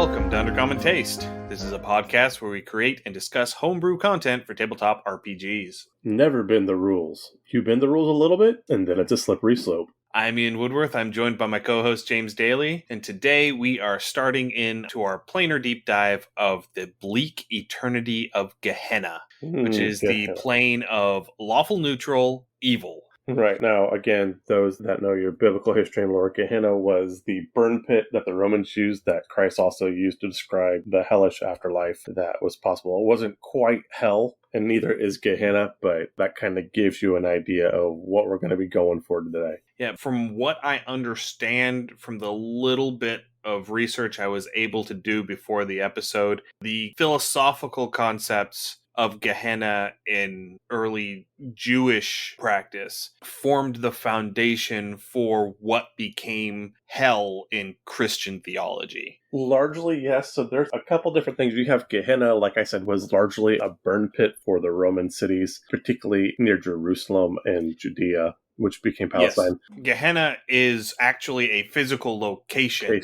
welcome to Undercommon Taste. This is a podcast where we create and discuss homebrew content for tabletop RPGs. Never bend the rules. You bend the rules a little bit, and then it's a slippery slope. I'm Ian Woodworth. I'm joined by my co-host James Daly, and today we are starting into our planar deep dive of the Bleak Eternity of Gehenna, which is the plane of lawful-neutral evil. Right. Now, again, those that know your biblical history and lore, Gehenna was the burn pit that the Romans used that Christ also used to describe the hellish afterlife that was possible. It wasn't quite hell, and neither is Gehenna, but that kind of gives you an idea of what we're going to be going for today. Yeah, from what I understand from the little bit of research I was able to do before the episode, the philosophical concepts of Gehenna in early Jewish practice formed the foundation for what became hell in Christian theology. Largely, yes. So there's a couple different things. You have Gehenna, like I said, was largely a burn pit for the Roman cities, particularly near Jerusalem and Judea, which became Palestine. Yes. Gehenna is actually a physical location.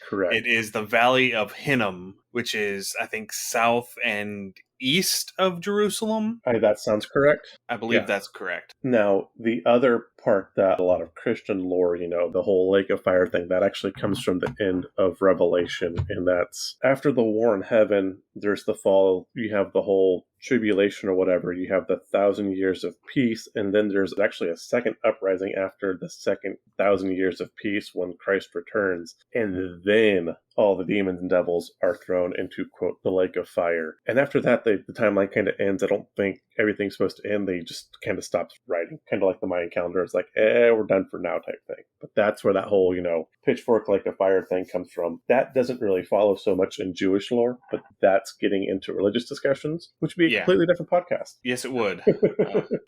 Correct. It is the Valley of Hinnom, which is, I think, south and east of Jerusalem. That sounds correct. I believe that's correct. Now, the other part that a lot of Christian lore, the whole lake of fire thing, that actually comes from the end of Revelation. And that's after the war in heaven, there's the fall, you have the whole tribulation or whatever, you have the 1,000 years of peace, and then there's actually a second uprising after the second 1,000 years of peace when Christ returns, and then all the demons and devils are thrown into, quote, the lake of fire. And after that, the timeline kind of ends. I don't think everything's supposed to end. They just kind of stopped writing, kind of like the Mayan calendar. It's like, we're done for now type thing. But that's where that whole, pitchfork lake of fire thing comes from. That doesn't really follow so much in Jewish lore, but that's getting into religious discussions, which would be a completely different podcast. Yes, it would.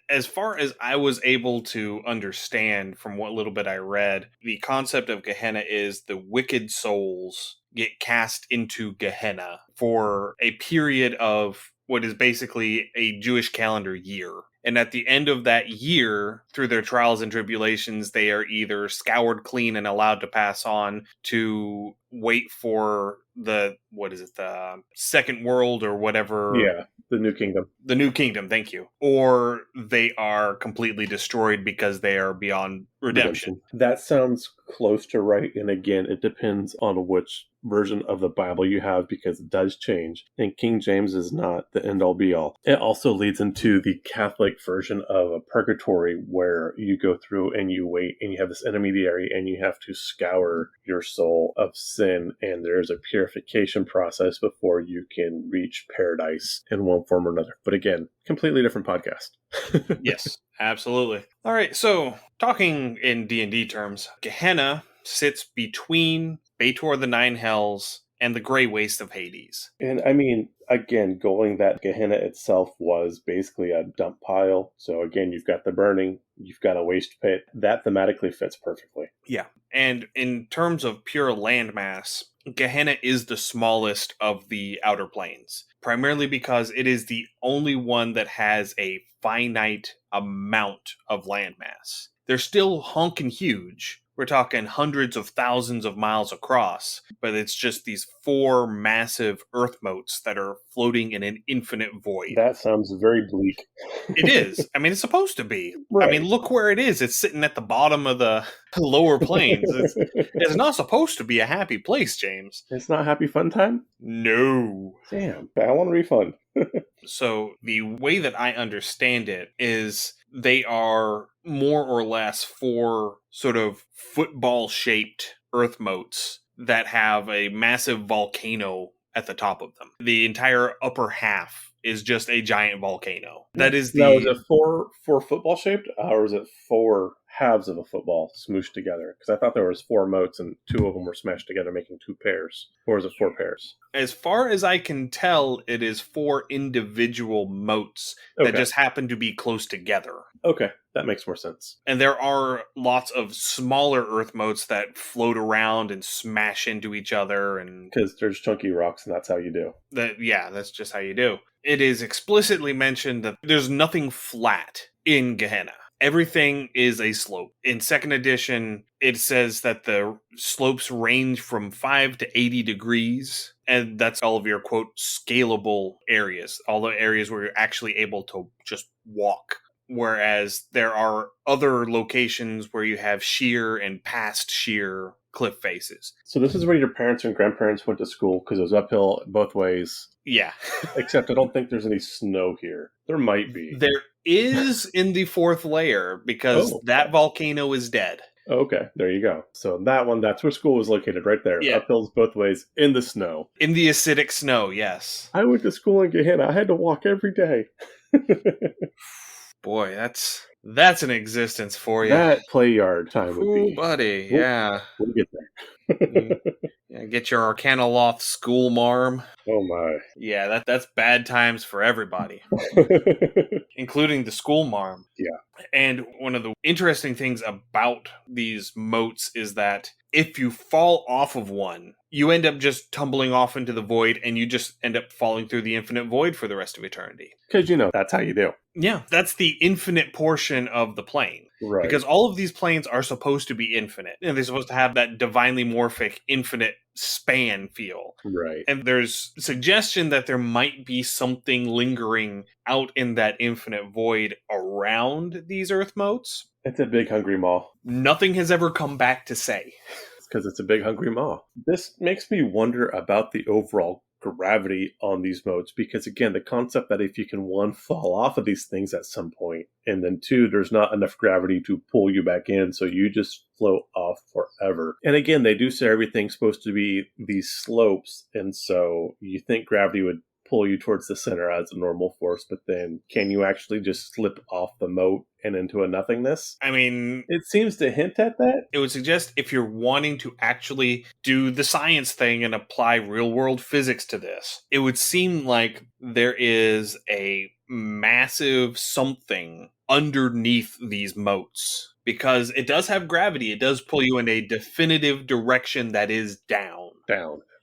As far as I was able to understand from what little bit I read, the concept of Gehenna is the wicked souls get cast into Gehenna for a period of what is basically a Jewish calendar year. And at the end of that year, through their trials and tribulations, they are either scoured clean and allowed to pass on to wait for the second world or whatever. Yeah, the new kingdom. The new kingdom, thank you. Or they are completely destroyed because they are beyond redemption. That sounds close to right. And again, it depends on which version of the Bible you have, because it does change. And King James is not the end-all be-all. It also leads into the Catholic version of a purgatory where you go through and you wait and you have this intermediary and you have to scour your soul of sin, and there's a purification process before you can reach paradise in one form or another. But again, completely different podcast. Yes, absolutely. All right, so talking in D&D terms, Gehenna sits between Baator the Nine Hells and the Grey Waste of Hades. And I mean, again, going that Gehenna itself was basically a dump pile. So again, you've got the burning, you've got a waste pit. That thematically fits perfectly. Yeah. And in terms of pure landmass, Gehenna is the smallest of the outer planes, primarily because it is the only one that has a finite amount of landmass. They're still honking huge. We're talking hundreds of thousands of miles across, but it's just these 4 massive earth motes that are floating in an infinite void. That sounds very bleak. It is. I mean, it's supposed to be. Right. I mean, look where it is. It's sitting at the bottom of the lower plains. It's not supposed to be a happy place, James. It's not happy fun time? No. Damn, I want a refund. So the way that I understand it is they are more or less 4 sort of football-shaped earth motes that have a massive volcano at the top of them. The entire upper half is just a giant volcano. That is the... Now, is it 4 football-shaped, or is it 4 halves of a football smooshed together? Because I thought there was 4 motes and 2 of them were smashed together making 2 pairs. Or is it 4 pairs? As far as I can tell, it is 4 individual motes that just happen to be close together. Okay, that makes more sense. And there are lots of smaller earth motes that float around and smash into each other. And because there's chunky rocks, and that's how you do. That's just how you do. It is explicitly mentioned that there's nothing flat in Gehenna. Everything is a slope. In 2nd edition, it says that the slopes range from 5 to 80 degrees. And that's all of your, quote, scalable areas, all the areas where you're actually able to just walk. Whereas there are other locations where you have sheer and past sheer cliff faces. So this is where your parents and grandparents went to school because it was uphill both ways. Yeah. Except I don't think there's any snow here. There might be. There is in the fourth layer because that volcano is dead. Okay, there you go. So that's where school was located, right there. Yeah. Uphills both ways in the snow. In the acidic snow, yes. I went to school in Gehenna. I had to walk every day. Boy, that's an existence for you. That play yard time would be. Buddy, yeah. We'll get there. Yeah, get your Arcanoloth school marm. Oh my. Yeah, that's bad times for everybody. Including the school marm. Yeah. And one of the interesting things about these moats is that if you fall off of one, you end up just tumbling off into the void and you just end up falling through the infinite void for the rest of eternity. Because, that's how you do. Yeah, that's the infinite portion of the plane. Right. Because all of these planes are supposed to be infinite. And they're supposed to have that divinely morphic, infinite span feel. Right. And there's suggestion that there might be something lingering out in that infinite void around these Earth moats. It's a big hungry maw. Nothing has ever come back to say. It's because it's a big hungry maw. This makes me wonder about the overall gravity on these moats, because again, the concept that if you can, one, fall off of these things at some point, and then two, there's not enough gravity to pull you back in, so you just float off forever. And again, they do say everything's supposed to be these slopes, and so you think gravity would pull you towards the center as a normal force, but then can you actually just slip off the moat and into a nothingness? I mean, it seems to hint at that. It would suggest if you're wanting to actually do the science thing and apply real world physics to this, it would seem like there is a massive something underneath these moats, because it does have gravity. It does pull you in a definitive direction that is down.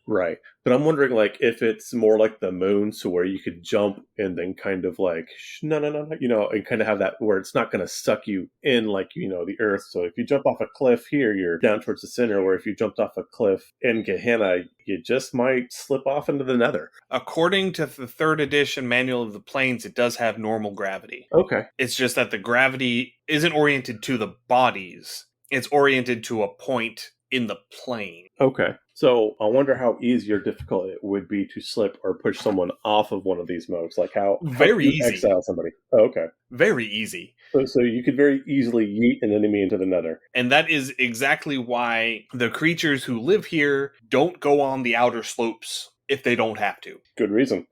Right. But I'm wondering, if it's more like the moon, so where you could jump and then kind of no, and kind of have that where it's not going to suck you in the Earth. So if you jump off a cliff here, you're down towards the center, where if you jumped off a cliff in Gehenna, you just might slip off into the nether. According to the 3rd edition Manual of the Planes, it does have normal gravity. Okay. It's just that the gravity isn't oriented to the bodies. It's oriented to a point in the plane. Okay. So I wonder how easy or difficult it would be to slip or push someone off of one of these moats. How very do you easy. Exile somebody? Oh, okay. Very easy. So you could very easily yeet an enemy into the nether. And that is exactly why the creatures who live here don't go on the outer slopes if they don't have to. Good reason.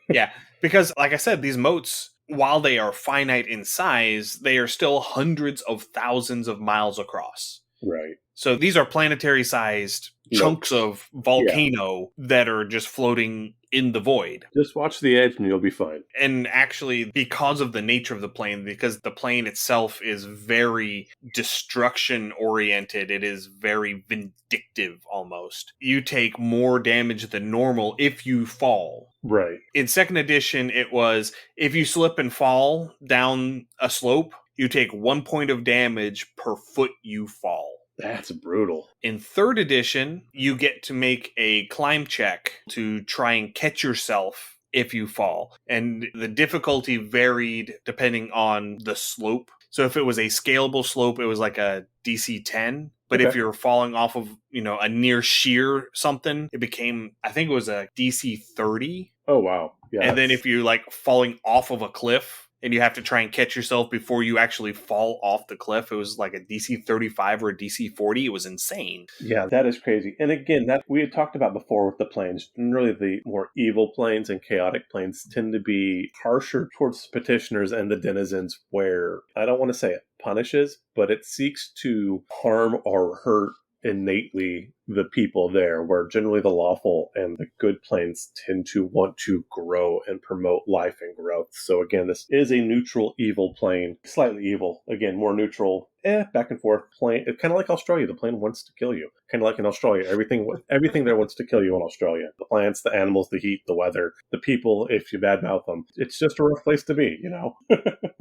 Yeah, because like I said, these moats, while they are finite in size, they are still hundreds of thousands of miles across. Right. So these are planetary-sized chunks of volcano that are just floating in the void. Just watch the edge and you'll be fine. And actually, because of the nature of the plane, because the plane itself is very destruction-oriented, it is very vindictive almost. You take more damage than normal if you fall. Right. In 2nd edition, it was, if you slip and fall down a slope, you take 1 point of damage per foot you fall. That's brutal. In 3rd edition, you get to make a climb check to try and catch yourself if you fall. And the difficulty varied depending on the slope. So if it was a scalable slope, it was like a DC 10. But if you're falling off of, a near sheer something, it became, I think it was a DC 30. Oh, wow. Yeah. And then if you're falling off of a cliff, and you have to try and catch yourself before you actually fall off the cliff, it was like a DC 35 or a DC 40. It was insane. Yeah, that is crazy. And again, that we had talked about before with the planes. Really, the more evil planes and chaotic planes tend to be harsher towards petitioners and the denizens, where, I don't want to say it punishes, but it seeks to harm or hurt innately the people there, where generally the lawful and the good planes tend to want to grow and promote life and growth. So again, this is a neutral evil plane, slightly evil, again, more neutral, back and forth plane. It's kind of like Australia. The plane wants to kill you. Kind of like in Australia, everything there wants to kill you in Australia. The plants, the animals, the heat, the weather, the people, if you badmouth them. It's just a rough place to be, you know?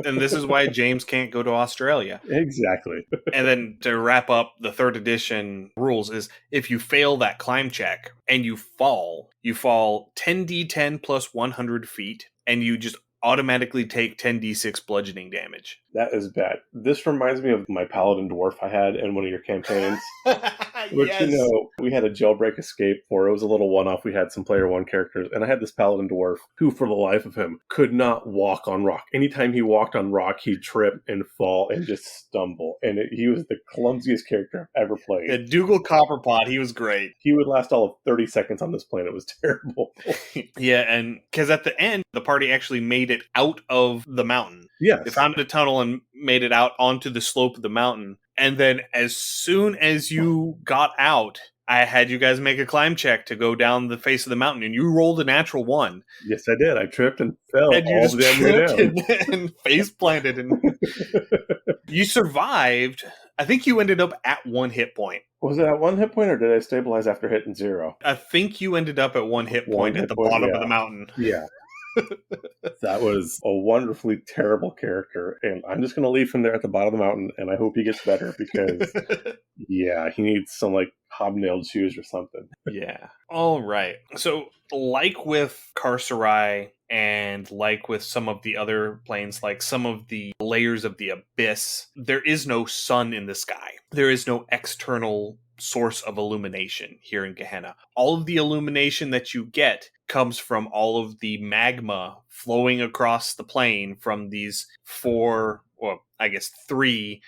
And this is why James can't go to Australia. Exactly. And then to wrap up the 3rd edition rules is if you fail that climb check and you fall 10d10 plus 100 feet, and you just automatically take 10d6 bludgeoning damage. That is bad. This reminds me of my paladin dwarf I had in one of your campaigns. Which, Yes. you know, we had a jailbreak escape for. It was a little one-off. We had some player one characters, and I had this paladin dwarf who, for the life of him, could not walk on rock. Anytime he walked on rock, he'd trip and fall and just stumble. And he was the clumsiest character I've ever played. Yeah, Dougal Copperpot, he was great. He would last all of 30 seconds on this plane. It was terrible. Yeah, and because at the end, the party actually made it out of the mountain. Yes. They found a tunnel and made it out onto the slope of the mountain. And then as soon as you got out, I had you guys make a climb check to go down the face of the mountain, and you rolled a natural 1. Yes, I did. I tripped and fell And you all just the way down. tripped and face planted. And you survived. I think you ended up at 1 hit point. Was it at 1 hit point, or did I stabilize after hitting 0? I think you ended up at 1 hit point at the bottom of the mountain. Yeah. That was a wonderfully terrible character, and I'm just going to leave him there at the bottom of the mountain, and I hope he gets better because, yeah, he needs some, like, hobnailed shoes or something. Yeah. All right. So, like with Carcerai and like with some of the other planes, like some of the layers of the abyss, there is no sun in the sky. There is no external source of illumination here in Gehenna. All of the illumination that you get comes from all of the magma flowing across the plane from these 3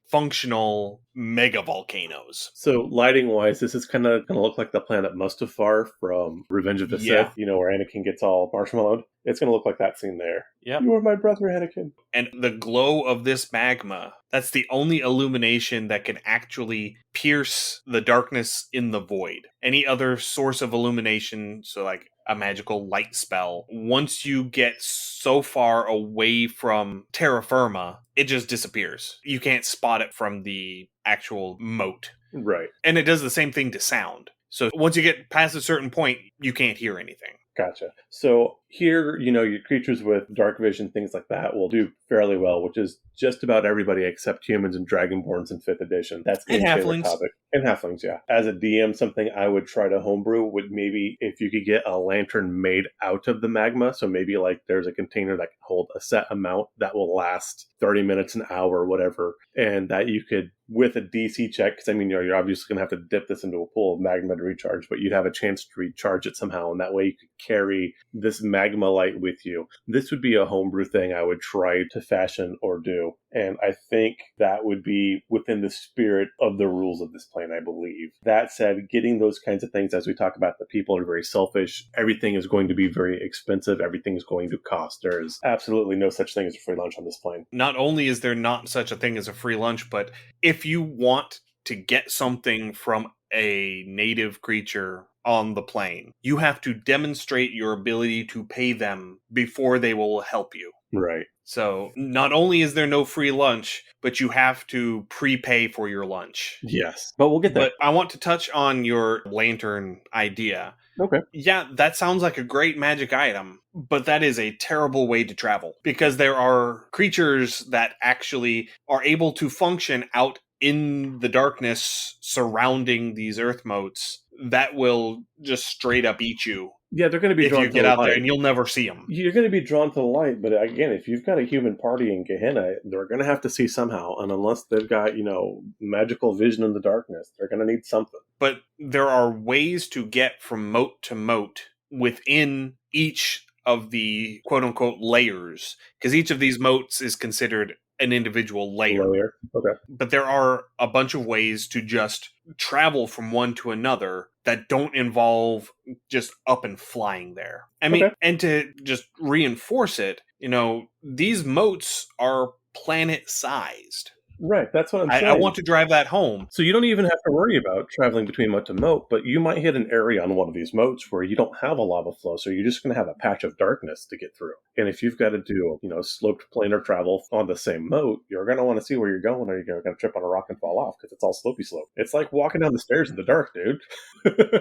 functional megavolcanoes. So, lighting-wise, this is kind of going to look like the planet Mustafar from Revenge of the Sith, you know, where Anakin gets all marshmallowed. It's going to look like that scene there. Yep. You are my brother, Anakin. And the glow of this magma, that's the only illumination that can actually pierce the darkness in the void. Any other source of illumination, so like a magical light spell, once you get so far away from terra firma, it just disappears. You can't spot it from the actual moat. Right. And it does the same thing to sound. So once you get past a certain point, you can't hear anything. Gotcha. So here, you know, your creatures with dark vision, things like that, will do fairly well, which is just about everybody except humans and dragonborns in 5th edition. That's And Ian's favorite halflings. topic. And halflings, yeah. As a DM, something I would try to homebrew would maybe, if you could get a lantern made out of the magma, so maybe like there's a container that can hold a set amount that will last 30 minutes, an hour, whatever, and that you could, with a DC check, because I mean, you're obviously going to have to dip this into a pool of magma to recharge, but you'd have a chance to recharge it somehow, and that way you could carry this magma light with you. This would be a homebrew thing I would try to fashion or do, and I think that would be within the spirit of the rules of this plane, I believe. That said, getting those kinds of things, as we talk about, the people are very selfish. Everything is going to be very expensive. Everything is going to cost. There is absolutely no such thing as a free lunch on this plane. Not only is there not such a thing as a free lunch, but if you want to get something from a native creature on the plane, you have to demonstrate your ability to pay them before they will help you. Right. So not only is there no free lunch, but you have to prepay for your lunch. Yes. But we'll get there. But I want to touch on your lantern idea. Okay. Yeah, that sounds like a great magic item, but that is a terrible way to travel because there are creatures that actually are able to function out in the darkness surrounding these earth motes that will just straight up eat you. Yeah, they're going to be if drawn you to get the out light. there, and you'll never see them. You're going to be drawn to the light, but again, if you've got a human party in Gehenna, they're going to have to see somehow, and unless they've got, you know, magical vision in the darkness, they're going to need something. But there are ways to get from moat to moat within each of the quote-unquote layers, because each of these moats is considered an individual layer. Okay. But there are a bunch of ways to just travel from one to another that don't involve just up and flying there. I mean, and to just reinforce it, you know, these moats are planet-sized. Right, that's what I'm I saying. want to drive that home. So you don't even have to worry about traveling between moat to moat, but you might hit an area on one of these moats where you don't have a lava flow, so you're just going to have a patch of darkness to get through. And if you've got to do, sloped planar travel on the same moat, you're going to want to see where you're going, or you're going to trip on a rock and fall off because it's all slopey slope. It's like walking down the stairs in the dark, dude.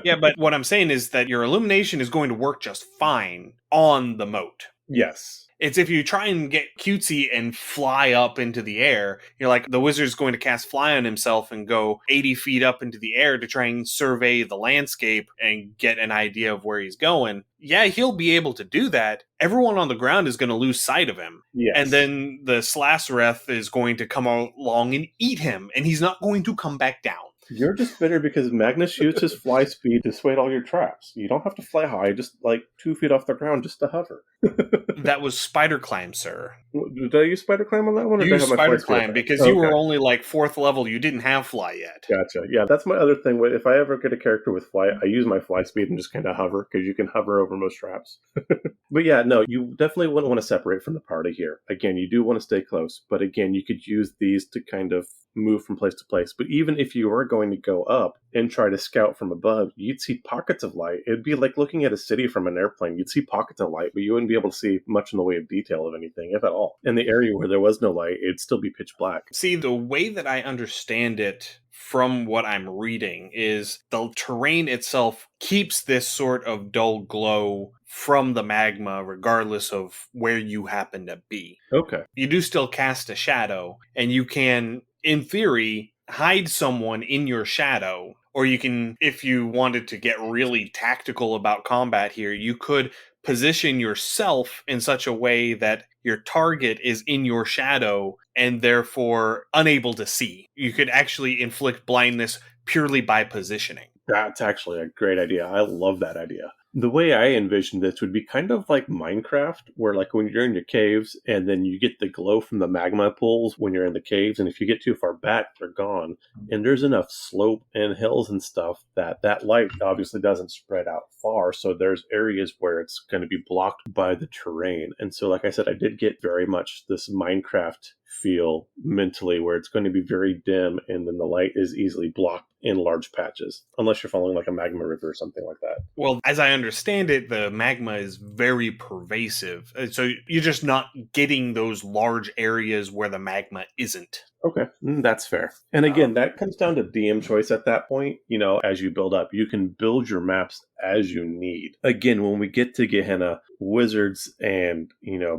Yeah, but what I'm saying is that your illumination is going to work just fine on the moat. Yes. It's if you try and get cutesy and fly up into the air, you're like, the wizard's going to cast fly on himself and go 80 feet up into the air to try and survey the landscape and get an idea of where he's going. Yeah, he'll be able to do that. Everyone on the ground is going to lose sight of him. Yes. And then the Slassereth is going to come along and eat him, and he's not going to come back down. You're just bitter because Magnus used his fly speed to dissuade all your traps. You don't have to fly high, just like 2 feet off the ground just to hover. That was spider climb, sir. Did I use spider climb on that one? Or You did I used have my spider fly speed climb up? because Okay. you were only like 4th level. You didn't have fly yet. Gotcha. Yeah, that's my other thing. If I ever get a character with fly, I use my fly speed and just kind of hover because you can hover over most traps. But yeah, no, you definitely wouldn't want to separate from the party here. Again, you do want to stay close, but again, you could use these to kind of move from place to place. But even if you are going to go up and try to scout from above, you'd see pockets of light. It'd be like looking at a city from an airplane. You'd see pockets of light, but you wouldn't be able to see much in the way of detail of anything, if at all. In the area where there was no light, it'd still be pitch black. See, the way that I understand it from what I'm reading is the terrain itself keeps this sort of dull glow from the magma regardless of where you happen to be. Okay. You do still cast a shadow, and you can, in theory, hide someone in your shadow. Or you can, if you wanted to get really tactical about combat here, you could position yourself in such a way that your target is in your shadow and therefore unable to see. You could actually inflict blindness purely by positioning. That's actually a great idea. I love that idea. The way I envisioned this would be kind of like Minecraft, where like when you're in your caves and then you get the glow from the magma pools when you're in the caves, and if you get too far back, they're gone. And there's enough slope and hills and stuff that light obviously doesn't spread out far, so there's areas where it's going to be blocked by the terrain. And so, like I said, I did get very much this Minecraft feel mentally, where it's going to be very dim and then the light is easily blocked in large patches, unless you're following like a magma river or something like that. Well, as I understand it, the magma is very pervasive. So you're just not getting those large areas where the magma isn't. Okay, that's fair. And again, that comes down to DM choice at that point. As you build up, you can build your maps as you need. Again, when we get to Gehenna, Wizards and,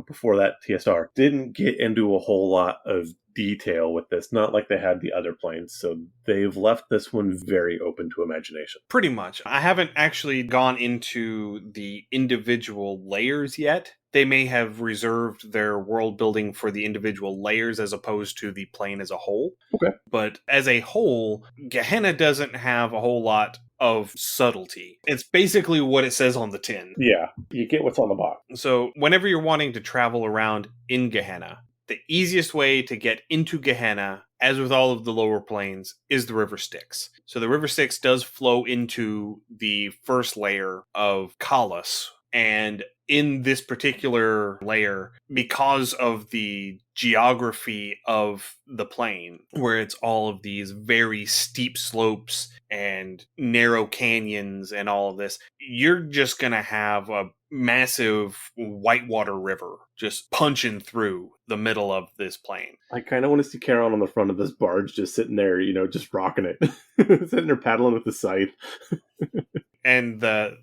before that, TSR didn't get into a whole lot of detail with this, not like they had the other planes. So they've left this one very open to imagination. Pretty much. I haven't actually gone into the individual layers yet. They may have reserved their world building for the individual layers as opposed to the plane as a whole. Okay. But as a whole, Gehenna doesn't have a whole lot of subtlety. It's basically what it says on the tin. Yeah, you get what's on the box. So whenever you're wanting to travel around in Gehenna, the easiest way to get into Gehenna, as with all of the lower planes, is the River Styx. So the River Styx does flow into the first layer of Kalas, and in this particular layer, because of the geography of the plane, where it's all of these very steep slopes and narrow canyons and all of this, you're just going to have a massive whitewater river just punching through the middle of this plane. I kind of want to see Charon on the front of this barge just sitting there, just rocking it. Sitting there paddling with the scythe. And the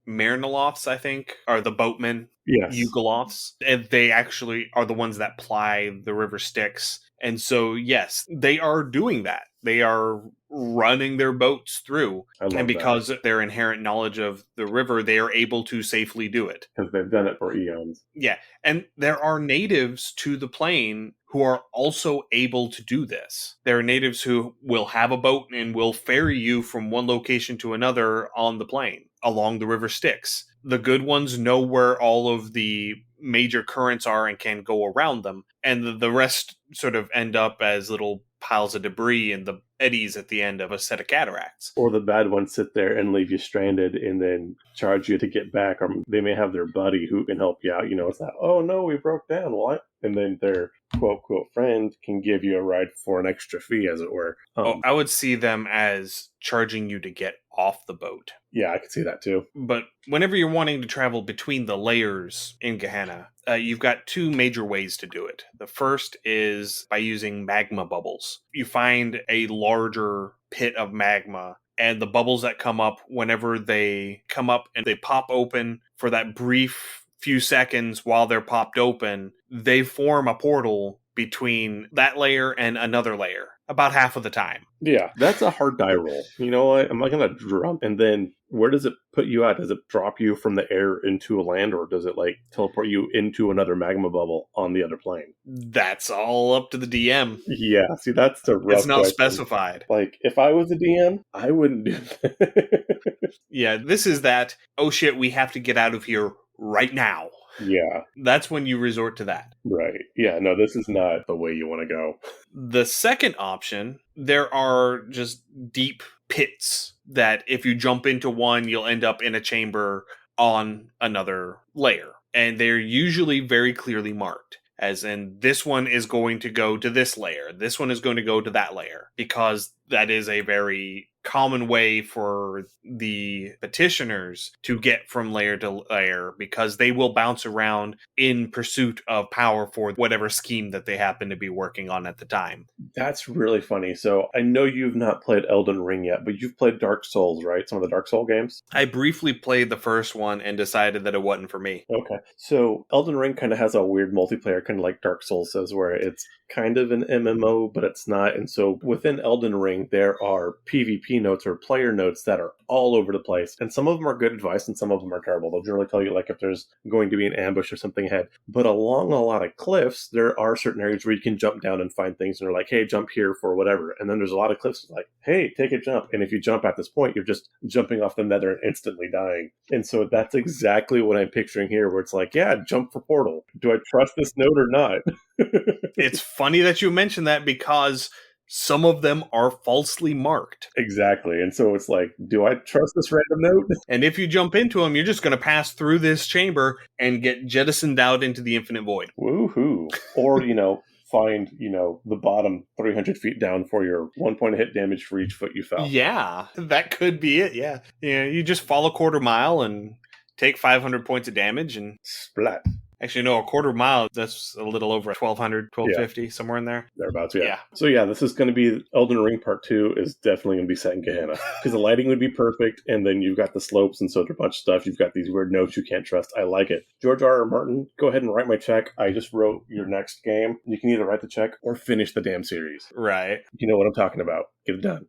Marinoloths, I think, are the boatmen. Yes. Eugalofts. And they actually are the ones that ply the River Styx. And so, yes, they are doing that. They are running their boats through. And because of their inherent knowledge of the river, they are able to safely do it. Because they've done it for eons. Yeah. And there are natives to the plane who are also able to do this. There are natives who will have a boat and will ferry you from one location to another on the plane along the River Styx. The good ones know where all of the major currents are and can go around them. And the rest sort of end up as little piles of debris in the eddies at the end of a set of cataracts. Or the bad ones sit there and leave you stranded and then charge you to get back. Or they may have their buddy who can help you out. It's not, oh no, we broke down. Well, and then their quote friend can give you a ride for an extra fee, as it were. I would see them as charging you to get off the boat. Yeah, I could see that too. But whenever you're wanting to travel between the layers in Gehenna, you've got two major ways to do it. The first is by using magma bubbles. You find a larger pit of magma, and the bubbles that come up, whenever they come up and they pop open for that brief few seconds while they're popped open, they form a portal between that layer and another layer about half of the time. Yeah, that's a hard die roll. You know what? I'm not going to jump. And then where does it put you at? Does it drop you from the air into a land, or does it like teleport you into another magma bubble on the other plane? That's all up to the DM. Yeah, see, that's the rough It's not question. specified. Like, if I was a DM, I wouldn't do that. Yeah, this is that, oh shit, we have to get out of here right now. Yeah. That's when you resort to that. Right. Yeah, no, this is not the way you want to go. The second option, there are just deep pits that if you jump into one, you'll end up in a chamber on another layer. And they're usually very clearly marked. As in, this one is going to go to this layer. This one is going to go to that layer. Because that is a very common way for the petitioners to get from layer to layer, because they will bounce around in pursuit of power for whatever scheme that they happen to be working on at the time. That's really funny. So I know you've not played Elden Ring yet, but you've played Dark Souls, right? Some of the Dark Souls games? I briefly played the first one and decided that it wasn't for me. Okay. So Elden Ring kind of has a weird multiplayer, kind of like Dark Souls does, where it's kind of an MMO, but it's not. And so within Elden Ring, there are PvP notes or player notes that are all over the place. And some of them are good advice and some of them are terrible. They'll generally tell you like if there's going to be an ambush or something ahead. But along a lot of cliffs, there are certain areas where you can jump down and find things, and they're like, hey, jump here for whatever. And then there's a lot of cliffs like, hey, take a jump. And if you jump at this point, you're just jumping off the nether and instantly dying. And so that's exactly what I'm picturing here, where it's like, yeah, jump for portal. Do I trust this note or not? It's funny that you mentioned that, because some of them are falsely marked. Exactly. And so it's like, do I trust this random note? And if you jump into them, you're just going to pass through this chamber and get jettisoned out into the infinite void. Woohoo. Or, find, the bottom 300 feet down for your 1 point of hit damage for each foot you fell. Yeah, that could be it, yeah. You just fall a quarter mile and take 500 points of damage and... Splat. Actually, no, a quarter mile, that's a little over 1,200, 1,250, somewhere in there. Thereabouts, yeah. So yeah, this is going to be Elden Ring Part 2 is definitely going to be set in Gehenna. Because the lighting would be perfect, and then you've got the slopes, and so there's a bunch of stuff. You've got these weird notes you can't trust. I like it. George R.R. Martin, go ahead and write my check. I just wrote your next game. You can either write the check or finish the damn series. Right. You know what I'm talking about. Get it done.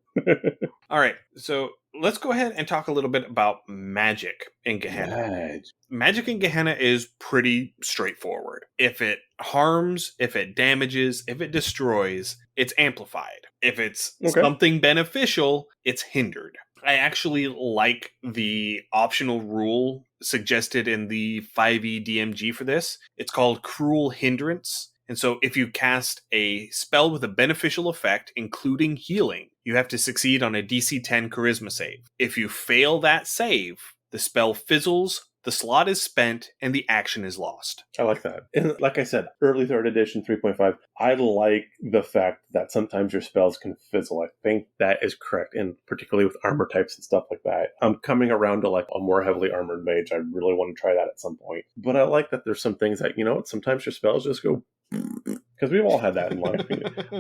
All right, so let's go ahead and talk a little bit about magic in Gehenna. Magic in Gehenna is pretty straightforward. If it harms, if it damages, if it destroys, it's amplified. If it's something beneficial, it's hindered. I actually like the optional rule suggested in the 5e DMG for this. It's called Cruel Hindrance. And so if you cast a spell with a beneficial effect, including healing, you have to succeed on a DC 10 charisma save. If you fail that save, the spell fizzles, the slot is spent, and the action is lost. I like that. And like I said, early 3rd edition 3.5, I like the fact that sometimes your spells can fizzle. I think that is correct, and particularly with armor types and stuff like that. I'm coming around to like a more heavily armored mage. I really want to try that at some point. But I like that there's some things that, sometimes your spells just go... Because we've all had that in life.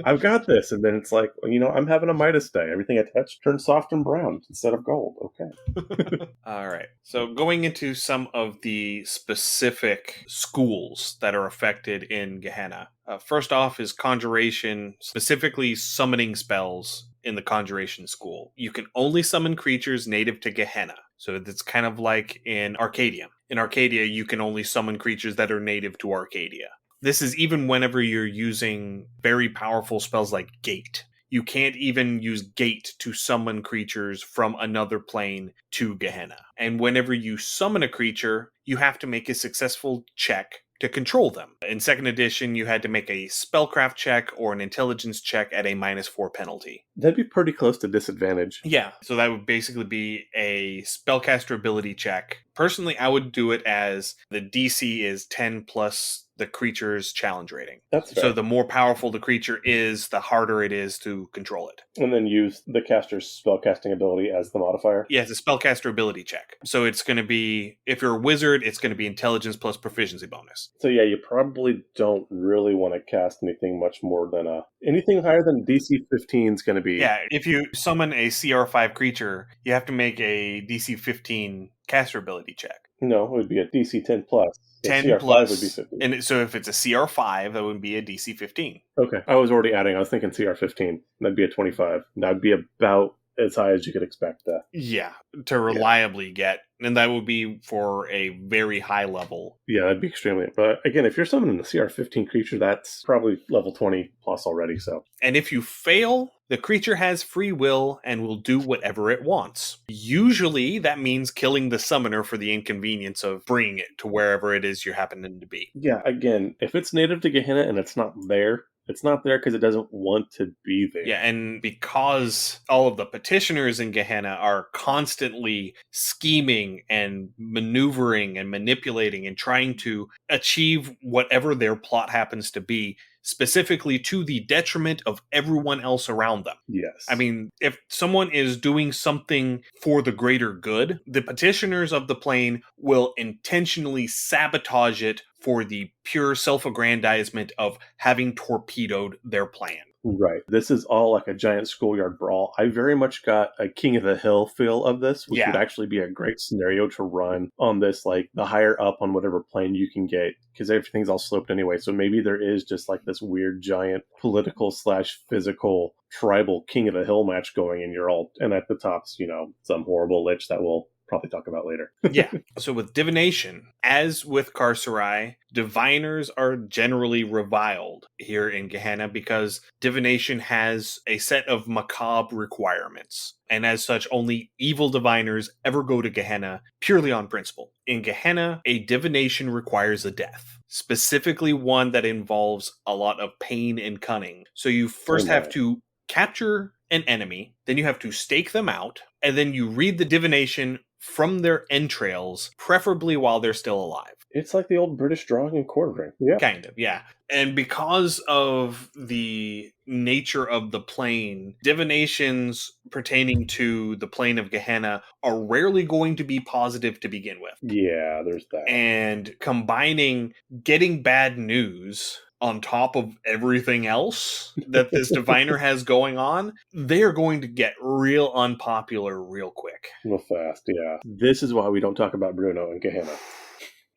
I've got this, and then it's like, I'm having a Midas day. Everything I touch turns soft and brown instead of gold. Okay. All right. So going into some of the specific schools that are affected in Gehenna. First off is Conjuration, specifically summoning spells in the Conjuration school. You can only summon creatures native to Gehenna. So it's kind of like in Arcadia. In Arcadia, you can only summon creatures that are native to Arcadia. This is even whenever you're using very powerful spells like Gate. You can't even use Gate to summon creatures from another plane to Gehenna. And whenever you summon a creature, you have to make a successful check to control them. In 2nd edition, you had to make a spellcraft check or an intelligence check at a -4 penalty. That'd be pretty close to disadvantage. Yeah, so that would basically be a spellcaster ability check. Personally, I would do it as the DC is 10 plus the creature's challenge rating. That's fair. So the more powerful the creature is, the harder it is to control it. And then use the caster's spellcasting ability as the modifier? Yeah, it's a spellcaster ability check. So it's going to be, if you're a wizard, it's going to be intelligence plus proficiency bonus. So yeah, you probably don't really want to cast anything much more than anything higher than DC 15 is going to be... Yeah, if you summon a CR5 creature, you have to make a DC 15 caster ability check. No, it would be a DC 10 plus. 10 CR5 plus, would be 15. And so if it's a CR5, that would be a DC 15. Okay, I was already adding. I was thinking CR15. That'd be a 25. That'd be about as high as you could expect. Yeah, to reliably get, and that would be for a very high level. Yeah, that'd be extremely. But again, if you're summoning a CR15 creature, that's probably level 20 plus already. So, and if you fail, the creature has free will and will do whatever it wants. Usually, that means killing the summoner for the inconvenience of bringing it to wherever it is you're happening to be. Yeah, again, if it's native to Gehenna and it's not there, it's not there because it doesn't want to be there. Yeah, and because all of the petitioners in Gehenna are constantly scheming and maneuvering and manipulating and trying to achieve whatever their plot happens to be, specifically to the detriment of everyone else around them. Yes. I mean, if someone is doing something for the greater good, the petitioners of the plane will intentionally sabotage it for the pure self-aggrandizement of having torpedoed their plan. Right. This is all like a giant schoolyard brawl. I very much got a King of the Hill feel of this, which would actually be a great scenario to run on this, like the higher up on whatever plane you can get, because everything's all sloped anyway. So maybe there is just like this weird giant political / physical tribal King of the Hill match going, and you're all, and at the top's, some horrible lich that we'll probably talk about later. Yeah. So with divination, as with Carcerai, diviners are generally reviled here in Gehenna because divination has a set of macabre requirements. And as such, only evil diviners ever go to Gehenna purely on principle. In Gehenna, a divination requires a death, specifically one that involves a lot of pain and cunning. So you first have to capture an enemy, then you have to stake them out, and then you read the divination from their entrails, preferably while they're still alive. It's like the old British drawing and quartering. Yeah. Kind of, yeah. And because of the nature of the plane, divinations pertaining to the plane of Gehenna are rarely going to be positive to begin with. Yeah, there's that. And combining getting bad news on top of everything else that this diviner has going on, they're going to get real unpopular real quick. Real fast, yeah. This is why we don't talk about Bruno and Gehenna.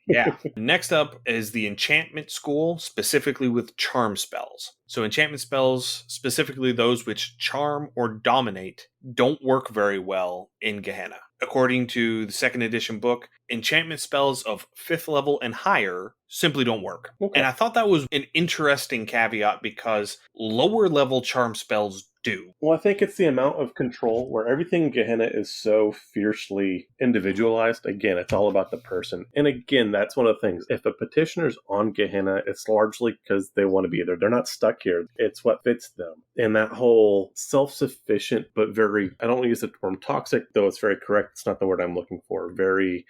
Yeah. Next up is the enchantment school, specifically with charm spells. So enchantment spells, specifically those which charm or dominate, don't work very well in Gehenna. According to the second edition book, enchantment spells of 5th level and higher simply don't work. Okay. And I thought that was an interesting caveat because lower level charm spells do. Well, I think it's the amount of control where everything in Gehenna is so fiercely individualized. Again, it's all about the person. And again, that's one of the things. If a petitioner's on Gehenna, it's largely because they want to be there. They're not stuck here. It's what fits them. And that whole self-sufficient, but very, I don't want to use the term toxic, though it's very correct. It's not the word I'm looking for. Very,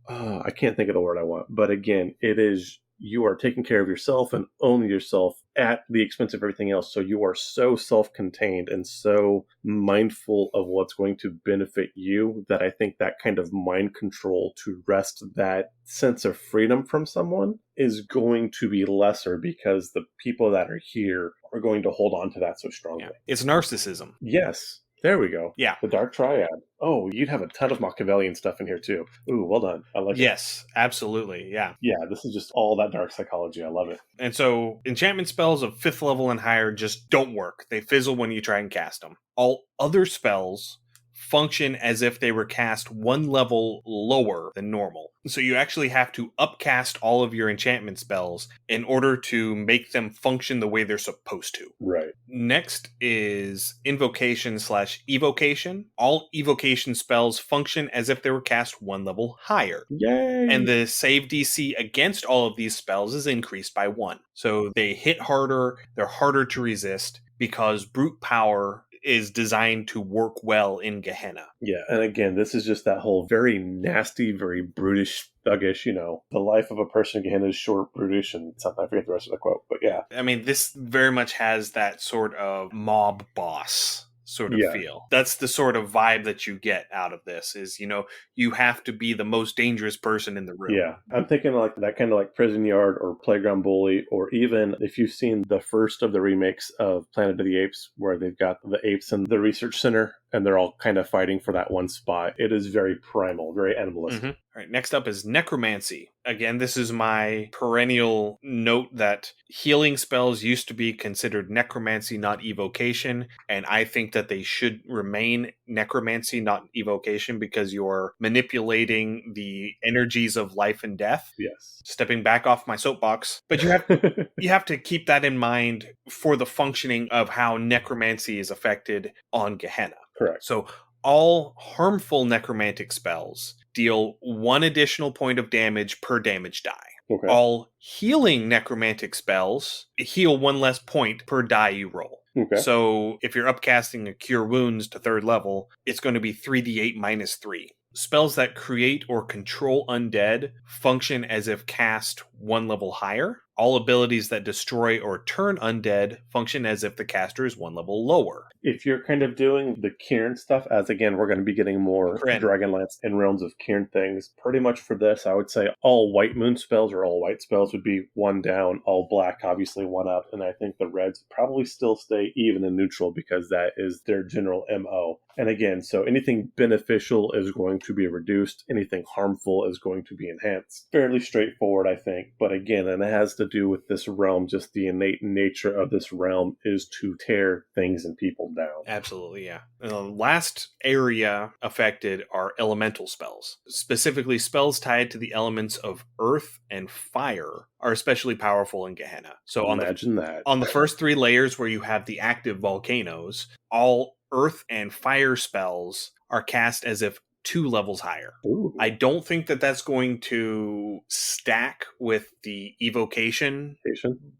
I can't think of the word I want. But again, it is, you are taking care of yourself and owning yourself at the expense of everything else. So you are so self-contained and so mindful of what's going to benefit you that I think that kind of mind control to wrest that sense of freedom from someone is going to be lesser because the people that are here are going to hold on to that so strongly. Yeah. It's narcissism. Yes. There we go. Yeah. The Dark Triad. Oh, you'd have a ton of Machiavellian stuff in here, too. Ooh, well done. I like it. Yes, absolutely. Yeah. Yeah, this is just all that dark psychology. I love it. And so enchantment spells of 5th level and higher just don't work. They fizzle when you try and cast them. All other spells function as if they were cast one level lower than normal. So you actually have to upcast all of your enchantment spells in order to make them function the way they're supposed to. Right. Next is invocation / evocation. All evocation spells function as if they were cast one level higher. Yay! And the save DC against all of these spells is increased by 1. So they hit harder, they're harder to resist, because brute power is designed to work well in Gehenna. Yeah, and again, this is just that whole very nasty, very brutish, thuggish, the life of a person in Gehenna is short, brutish, and something. I forget the rest of the quote, but yeah. I mean, this very much has that sort of mob boss sort of feel. That's the sort of vibe that you get out of this is, you have to be the most dangerous person in the room. Yeah, I'm thinking like that kind of like Prison Yard or Playground Bully, or even if you've seen the first of the remakes of Planet of the Apes, where they've got the apes in the research center and they're all kind of fighting for that one spot. It is very primal, very animalistic. All right, next up is necromancy. Again, this is my perennial note that healing spells used to be considered necromancy, not evocation, and I think that they should remain necromancy, not evocation, because you're manipulating the energies of life and death. Yes. Stepping back off my soapbox. But you have to keep that in mind for the functioning of how necromancy is affected on Gehenna. Correct. So all harmful necromantic spells deal 1 additional point of damage per damage die. Okay. All healing necromantic spells heal 1 less point per die you roll. Okay. So if you're upcasting a Cure Wounds to 3rd level, it's going to be 3d8 minus 3. Spells that create or control undead function as if cast 1 level higher. All abilities that destroy or turn undead function as if the caster is 1 level lower. If you're kind of doing the Cairn stuff, as again, we're going to be getting more Dragonlance and Realms of Cairn things, pretty much for this, I would say all white moon spells or all white spells would be 1 down, all black, obviously 1 up, and I think the reds probably still stay even and neutral because that is their general MO. And again, so anything beneficial is going to be reduced, anything harmful is going to be enhanced. Fairly straightforward, I think, but again, and it has to do with this realm, just the innate nature of this realm is to tear things and people down. Absolutely, yeah. And the last area affected are elemental spells. Specifically, spells tied to the elements of earth and fire are especially powerful in Gehenna. So on the first 3 layers where you have the active volcanoes, all earth and fire spells are cast as if 2 levels higher. Ooh. I don't think that that's going to stack with the evocation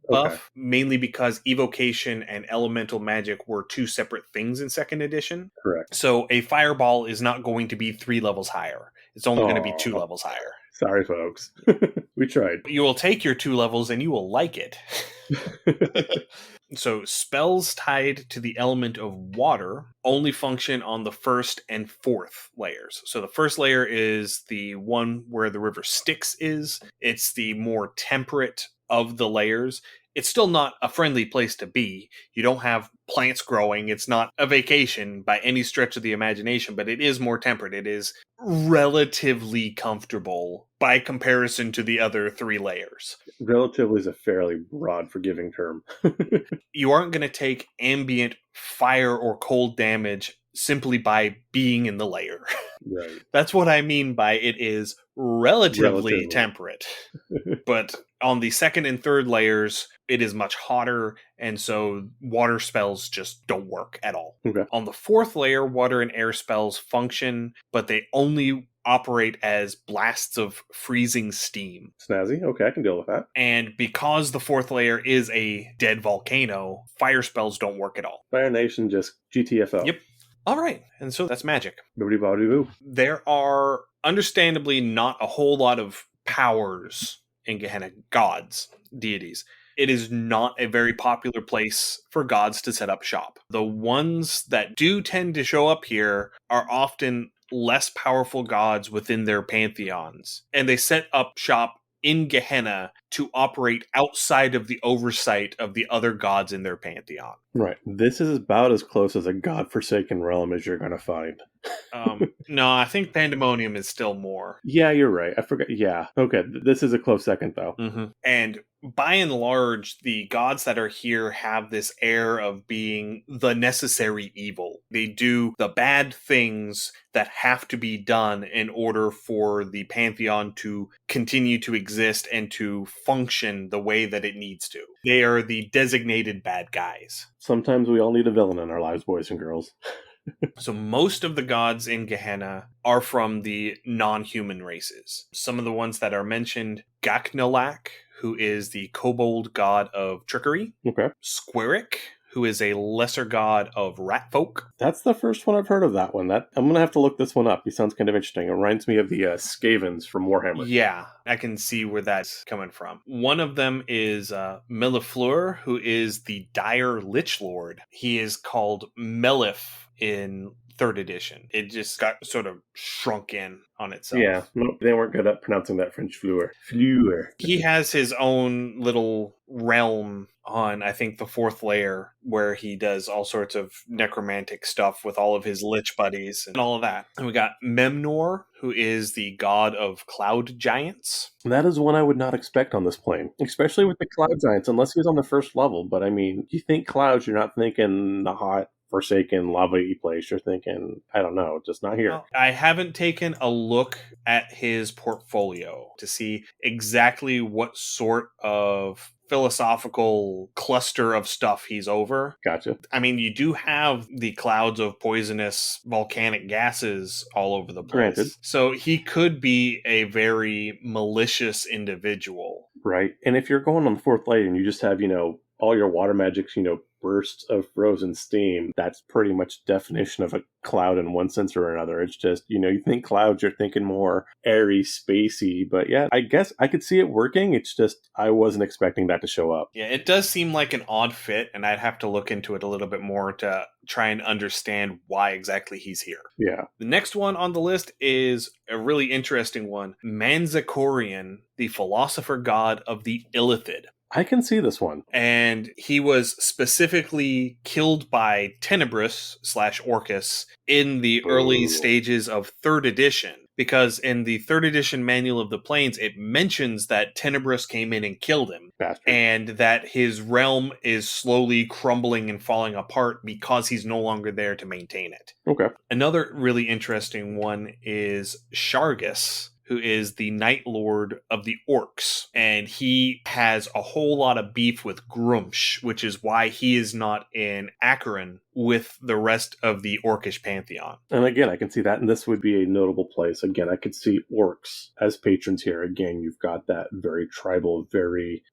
buff, mainly because evocation and elemental magic were 2 separate things in 2nd edition. Correct. So a fireball is not going to be 3 levels higher. It's only going to be 2 levels higher. Sorry, folks. We tried. You will take your 2 levels and you will like it. So spells tied to the element of water only function on the 1st and 4th layers. So the 1st layer is the one where the river Styx is. It's the more temperate of the layers. It's still not a friendly place to be. You don't have plants growing. It's not a vacation by any stretch of the imagination, but it is more temperate. It is relatively comfortable by comparison to the other 3 layers. Relatively is a fairly broad, forgiving term. You aren't going to take ambient fire or cold damage simply by being in the layer. Right. That's what I mean by it is relatively temperate. But on the 2nd and 3rd layers, it is much hotter, and so water spells just don't work at all. Okay. On the 4th layer, water and air spells function, but they only operate as blasts of freezing steam. Snazzy. Okay, I can deal with that. And because the 4th layer is a dead volcano, fire spells don't work at all. Fire Nation just GTFO. Yep. All right, and so that's magic. Boody-body-boo. There are understandably not a whole lot of powers in Gehenna, gods, deities. It is not a very popular place for gods to set up shop. The ones that do tend to show up here are often less powerful gods within their pantheons, and they set up shop in Gehenna to operate outside of the oversight of the other gods in their pantheon. Right. This is about as close as a godforsaken realm as you're going to find. No, I think Pandemonium is still more. Yeah, you're right. I forgot. Yeah. Okay. This is a close second, though. Mm-hmm. And by and large, the gods that are here have this air of being the necessary evil. They do the bad things that have to be done in order for the pantheon to continue to exist and to function the way that it needs to. They are the designated bad guys. Sometimes we all need a villain in our lives, boys and girls. So most of the gods in Gehenna are from the non-human races. Some of the ones that are mentioned, Gaknalak, who is the kobold god of trickery. Okay. Squaric, who is a lesser god of rat folk. That's the first one I've heard of that one. That I'm going to have to look this one up. He sounds kind of interesting. It reminds me of the Skavens from Warhammer. Yeah, I can see where that's coming from. One of them is Millefleur, who is the dire Lich Lord. He is called Melif in 3rd edition. It just got sort of shrunk in on itself. Yeah, no, they weren't good at pronouncing that French fleur. Fleur. He has his own little realm on, I think, the 4th layer, where he does all sorts of necromantic stuff with all of his lich buddies and all of that. And we got Memnor, who is the god of cloud giants. That is one I would not expect on this plane, especially with the cloud giants, unless he was on the first level. But I mean, you think clouds, you're not thinking the hot, forsaken, lava-y place. You're thinking, I don't know, just not here. Well, I haven't taken a look at his portfolio to see exactly what sort of philosophical cluster of stuff he's over. Gotcha. I mean, you do have the clouds of poisonous volcanic gases all over the place. Granted. So he could be a very malicious individual. Right. And if you're going on the 4th layer and you just have, all your water magics, bursts of frozen steam, that's pretty much definition of a cloud in one sense or another. It's just, you think clouds, you're thinking more airy, spacey. But yeah, I guess I could see it working. It's just I wasn't expecting that to show up. Yeah, it does seem like an odd fit, and I'd have to look into it a little bit more to try and understand why exactly he's here. Yeah. The next one on the list is a really interesting one. Manzakorian, the philosopher god of the Illithid. I can see this one. And he was specifically killed by Tenebrous / Orcus in the early stages of 3rd edition. Because in the 3rd edition Manual of the Planes, it mentions that Tenebrous came in and killed him. Bastard. And that his realm is slowly crumbling and falling apart because he's no longer there to maintain it. Okay. Another really interesting one is Shargus, who is the Night Lord of the Orcs. And he has a whole lot of beef with Grumsh, which is why he is not in Acheron with the rest of the Orcish pantheon. And again, I can see that, and this would be a notable place. Again, I could see orcs as patrons here. Again, you've got that very tribal,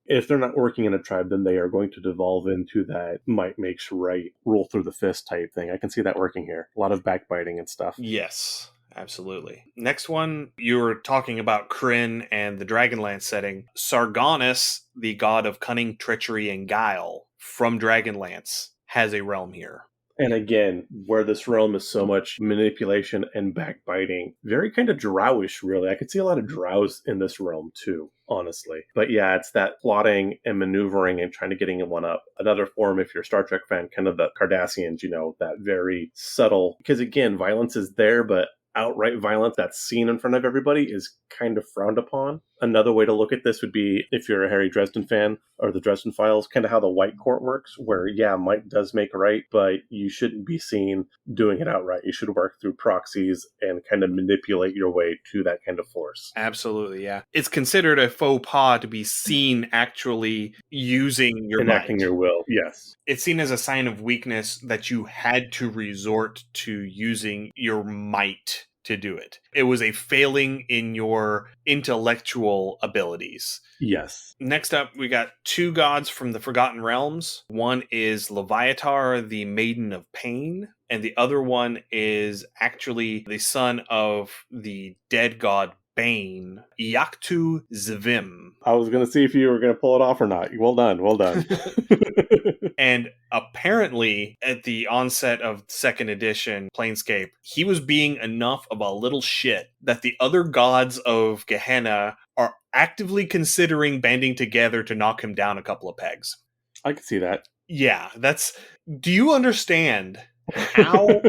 if they're not working in a tribe, then they are going to devolve into that might makes right, roll through the fist type thing. I can see that working here. A lot of backbiting and stuff. Yes. Absolutely. Next one, you were talking about Kryn and the Dragonlance setting. Sargonus, the god of cunning, treachery, and guile from Dragonlance, has a realm here. And again, where this realm is so much manipulation and backbiting, very kind of drowish, really. I could see a lot of drows in this realm, too, honestly. But yeah, it's that plotting and maneuvering and trying to getting one up. Another form, if you're a Star Trek fan, kind of the Cardassians, that very subtle. Because again, violence is there, but outright violence that's seen in front of everybody is kind of frowned upon. Another way to look at this would be, if you're a Harry Dresden fan, or the Dresden Files, kind of how the White Court works, where, yeah, might does make right, but you shouldn't be seen doing it outright. You should work through proxies and kind of manipulate your way to that kind of force. Absolutely, yeah. It's considered a faux pas to be seen actually using your enacting might. Your will, yes. It's seen as a sign of weakness that you had to resort to using your might to do it. It was a failing in your intellectual abilities. Yes. Next up, we got 2 gods from the Forgotten Realms. One is Leviatar, the Maiden of Pain, and the other one is actually the son of the dead god Bane, Iaktu Zvim. I was going to see if you were going to pull it off or not. Well done, well done. And apparently, at the onset of 2nd edition Planescape, he was being enough of a little shit that the other gods of Gehenna are actively considering banding together to knock him down a couple of pegs. I can see that. Yeah, that's... Do you understand how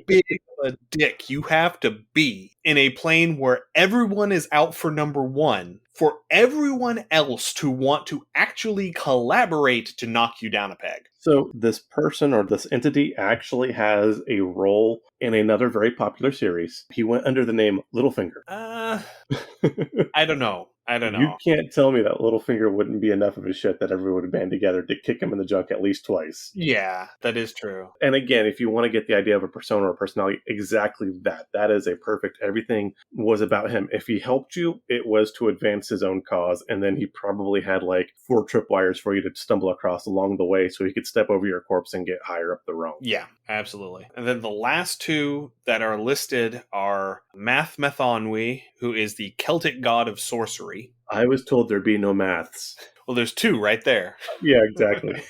big of a dick you have to be in a plane where everyone is out for number 1 for everyone else to want to actually collaborate to knock you down a peg? So this person or this entity actually has a role in another very popular series. He went under the name Littlefinger. I don't know. I don't You know. can't tell me that Littlefinger wouldn't be enough of a shit that everyone would band together to kick him in the junk at least twice. Yeah, that is true. And again, if you want to get the idea of a persona or personality, exactly that. That is a perfect, everything was about him. If he helped you, it was to advance his own cause. And then he probably had like 4 tripwires for you to stumble across along the way so he could step over your corpse and get higher up the rung. Yeah, absolutely. And then the last 2 that are listed are Math-Methonwy, who is the Celtic god of sorcery. I was told there'd be no maths. Well, there's 2 right there. Yeah, exactly.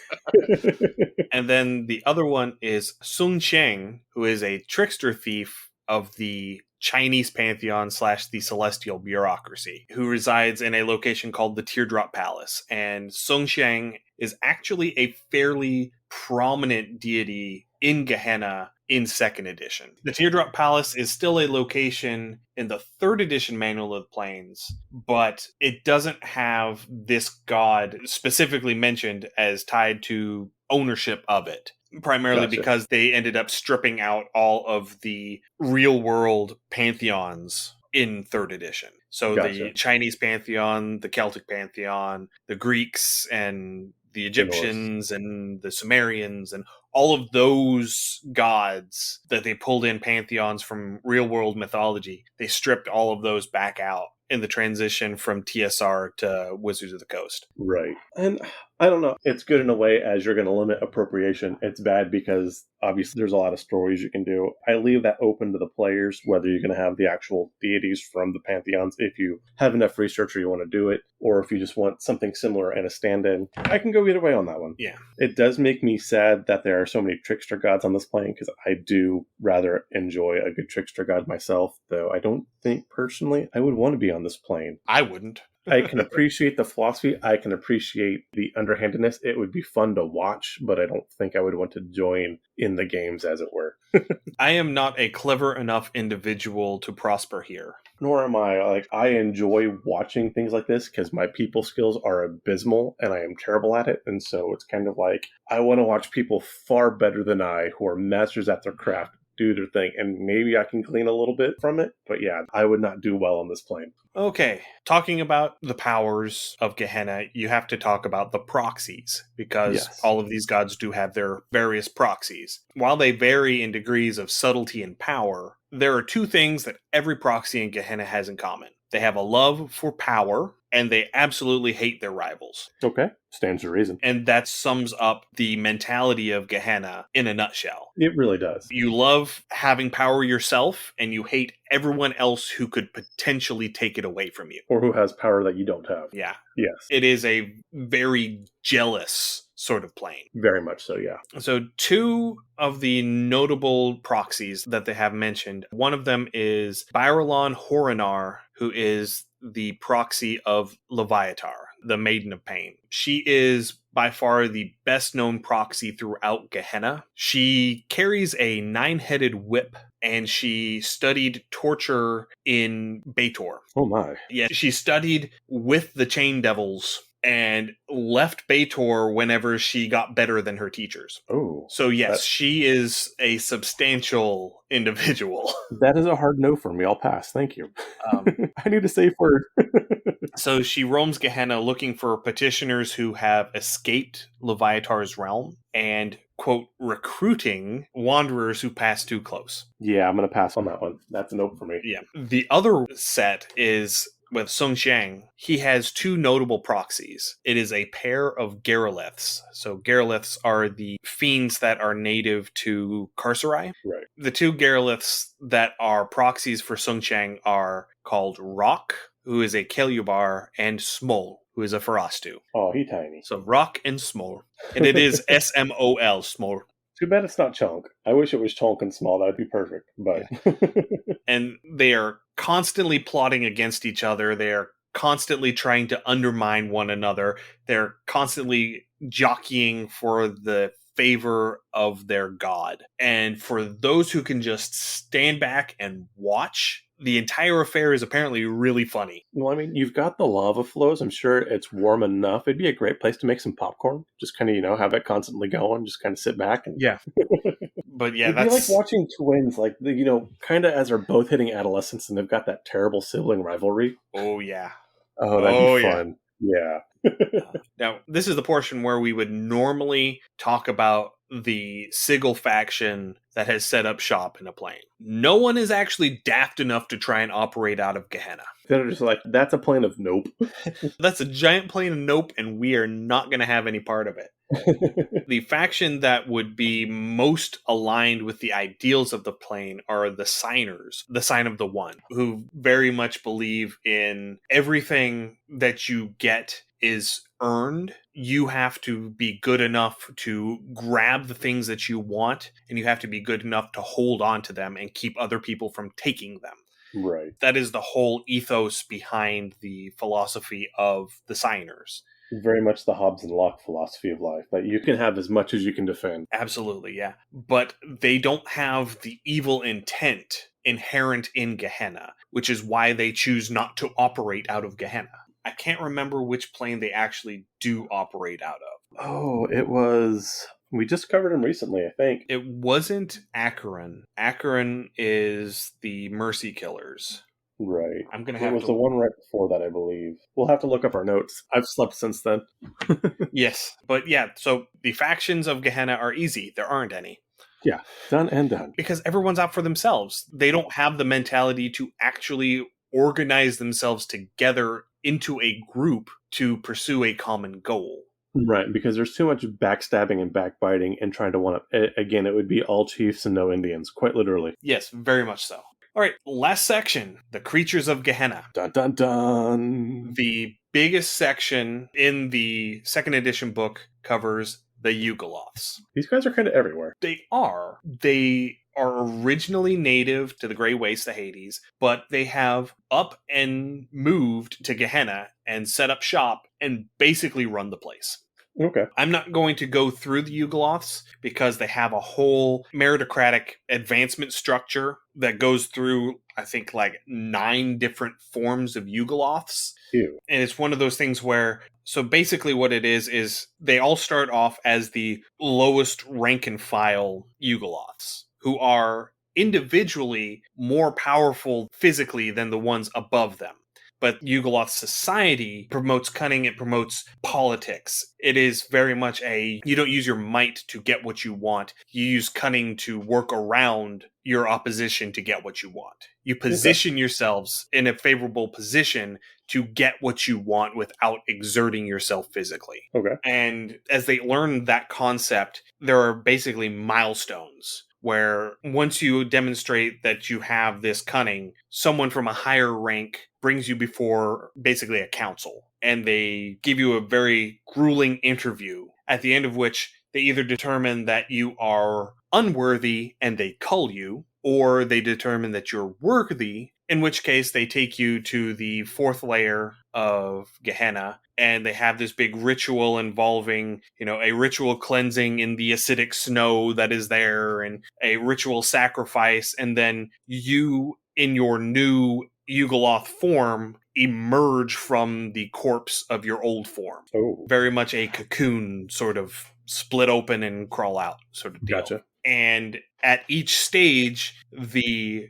And then the other one is Sun Sheng, who is a trickster thief of the Chinese pantheon / the celestial bureaucracy, who resides in a location called the Teardrop Palace. And Sun Sheng is actually a fairly prominent deity in Gehenna in 2nd edition. The Teardrop Palace is still a location in the 3rd edition Manual of the Planes, but it doesn't have this god specifically mentioned as tied to ownership of it. Primarily Gotcha. because they ended up stripping out all of the real world pantheons in 3rd edition. So Gotcha. The Chinese pantheon, the Celtic pantheon, the Greeks and the Egyptians and the Sumerians and all of those gods that they pulled in pantheons from real world mythology, they stripped all of those back out in the transition from TSR to Wizards of the Coast. Right. And I don't know. It's good in a way as you're going to limit appropriation. It's bad because obviously there's a lot of stories you can do. I leave that open to the players, whether you're going to have the actual deities from the pantheons, if you have enough research or you want to do it, or if you just want something similar and a stand-in. I can go either way on that one. Yeah. It does make me sad that there are so many trickster gods on this plane, because I do rather enjoy a good trickster god myself, though I don't think personally I would want to be on this plane. I wouldn't. I can appreciate the philosophy. I can appreciate the underhandedness. It would be fun to watch, but I don't think I would want to join in the games, as it were. I am not a clever enough individual to prosper here. Nor am I. Like, I enjoy watching things like this because my people skills are abysmal and I am terrible at it. And so it's kind of like, I want to watch people far better than I, who are masters at their craft, do their thing, and maybe I can glean a little bit from it. But yeah, I would not do well on this plane. Okay, talking about the powers of Gehenna, you have to talk about the proxies, because all of these gods do have their various proxies. While they vary in degrees of subtlety and power, there are 2 things that every proxy in Gehenna has in common. They have a love for power, and they absolutely hate their rivals. Okay, stands to reason. And that sums up the mentality of Gehenna in a nutshell. It really does. You love having power yourself, and you hate everyone else who could potentially take it away from you. Or who has power that you don't have. Yeah. Yes. It is a very jealous sort of plane. Very much so, yeah. So 2 of the notable proxies that they have mentioned, one of them is Byralon Horinar, who is the proxy of Leviatar, the Maiden of Pain. She is by far the best known proxy throughout Gehenna. She carries a 9-headed whip, and she studied torture in Baator. Oh my. Yeah, she studied with the Chain Devils and left Baator whenever she got better than her teachers. Oh. So yes, she is a substantial individual. That is a hard no for me. I'll pass. Thank you. I need a safe word. So she roams Gehenna looking for petitioners who have escaped Leviatar's realm and, quote, recruiting wanderers who pass too close. Yeah, I'm going to pass on that one. That's a nope for me. Yeah. The other set is with Sun Sheng. He has 2 notable proxies. It is a pair of Garoliths. So Garoliths are the fiends that are native to Carcerai. Right. The 2 Garoliths that are proxies for Sun Sheng are called Rock, who is a Kelubar, and Smol, who is a Farastu. Oh, he tiny. So Rock and Smol. And it is SMOL, Smol. Too bad it's not Chunk. I wish it was Chunk and Small. That'd be perfect. But and they are constantly plotting against each other. They are constantly trying to undermine one another. They're constantly jockeying for the favor of their god. And for those who can just stand back and watch, the entire affair is apparently really funny. Well, I mean, you've got the lava flows. I'm sure it's warm enough. It'd be a great place to make some popcorn. Just kind of, have it constantly going. Just kind of sit back. And yeah. But yeah, it'd be like watching twins, like, kind of as they're both hitting adolescence and they've got that terrible sibling rivalry. Oh, yeah. Oh, that'd be Oh, yeah. fun. Yeah. Now, this is the portion where we would normally talk about the Sigil faction that has set up shop in a plane. No one is actually daft enough to try and operate out of Gehenna. They're just like, that's a plane of nope. That's a giant plane of nope, and we are not going to have any part of it. The faction that would be most aligned with the ideals of the plane are the Signers, the Sign of the One, who very much believe in everything that you get is earned. You have to be good enough to grab the things that you want, and you have to be good enough to hold on to them and keep other people from taking them. Right. That is the whole ethos behind the philosophy of the Signers. Very much the Hobbes and Locke philosophy of life, that you can have as much as you can defend. Absolutely, yeah. But they don't have the evil intent inherent in Gehenna, which is why they choose not to operate out of Gehenna. I can't remember which plane they actually do operate out of. Oh, it was... We just covered him recently, I think. It wasn't Acheron. Acheron is the Mercy Killers. Right. I'm going to have It was the one right before that, I believe. We'll have to look up our notes. I've slept since then. Yes. But yeah, so the factions of Gehenna are easy. There aren't any. Yeah, done and done. Because everyone's out for themselves. They don't have the mentality to actually organize themselves together into a group to pursue a common goal. Right, because there's too much backstabbing and backbiting and trying to one-up. Again, it would be all chiefs and no Indians, quite literally. Yes, very much so. All right, last section, the creatures of Gehenna. Dun dun dun! The biggest section in the second edition book covers the Yugoloths. These guys are kind of everywhere. They are. They are originally native to the Grey Waste, the Hades, but they have up and moved to Gehenna and set up shop and basically run the place. Okay. I'm not going to go through the Yugoloths because they have a whole meritocratic advancement structure that goes through, I think, like 9 different forms of Yugoloths. Ew. And it's one of those things where, so basically what it is they all start off as the lowest rank and file Yugoloths, who are individually more powerful physically than the ones above them. But Yugoloth society promotes cunning, it promotes politics. It is very much you don't use your might to get what you want. You use cunning to work around your opposition to get what you want. You position yourselves in a favorable position to get what you want without exerting yourself physically. Okay. And as they learn that concept, there are basically milestones where once you demonstrate that you have this cunning, someone from a higher rank brings you before basically a council, and they give you a very grueling interview, at the end of which they either determine that you are unworthy and they cull you, or they determine that you're worthy, in which case they take you to the 4th layer of Gehenna, and they have this big ritual involving, a ritual cleansing in the acidic snow that is there, and a ritual sacrifice, and then you, in your new Yugoloth form, emerge from the corpse of your old form. Oh. Very much a cocoon, sort of split open and crawl out sort of deal. Gotcha. And at each stage, the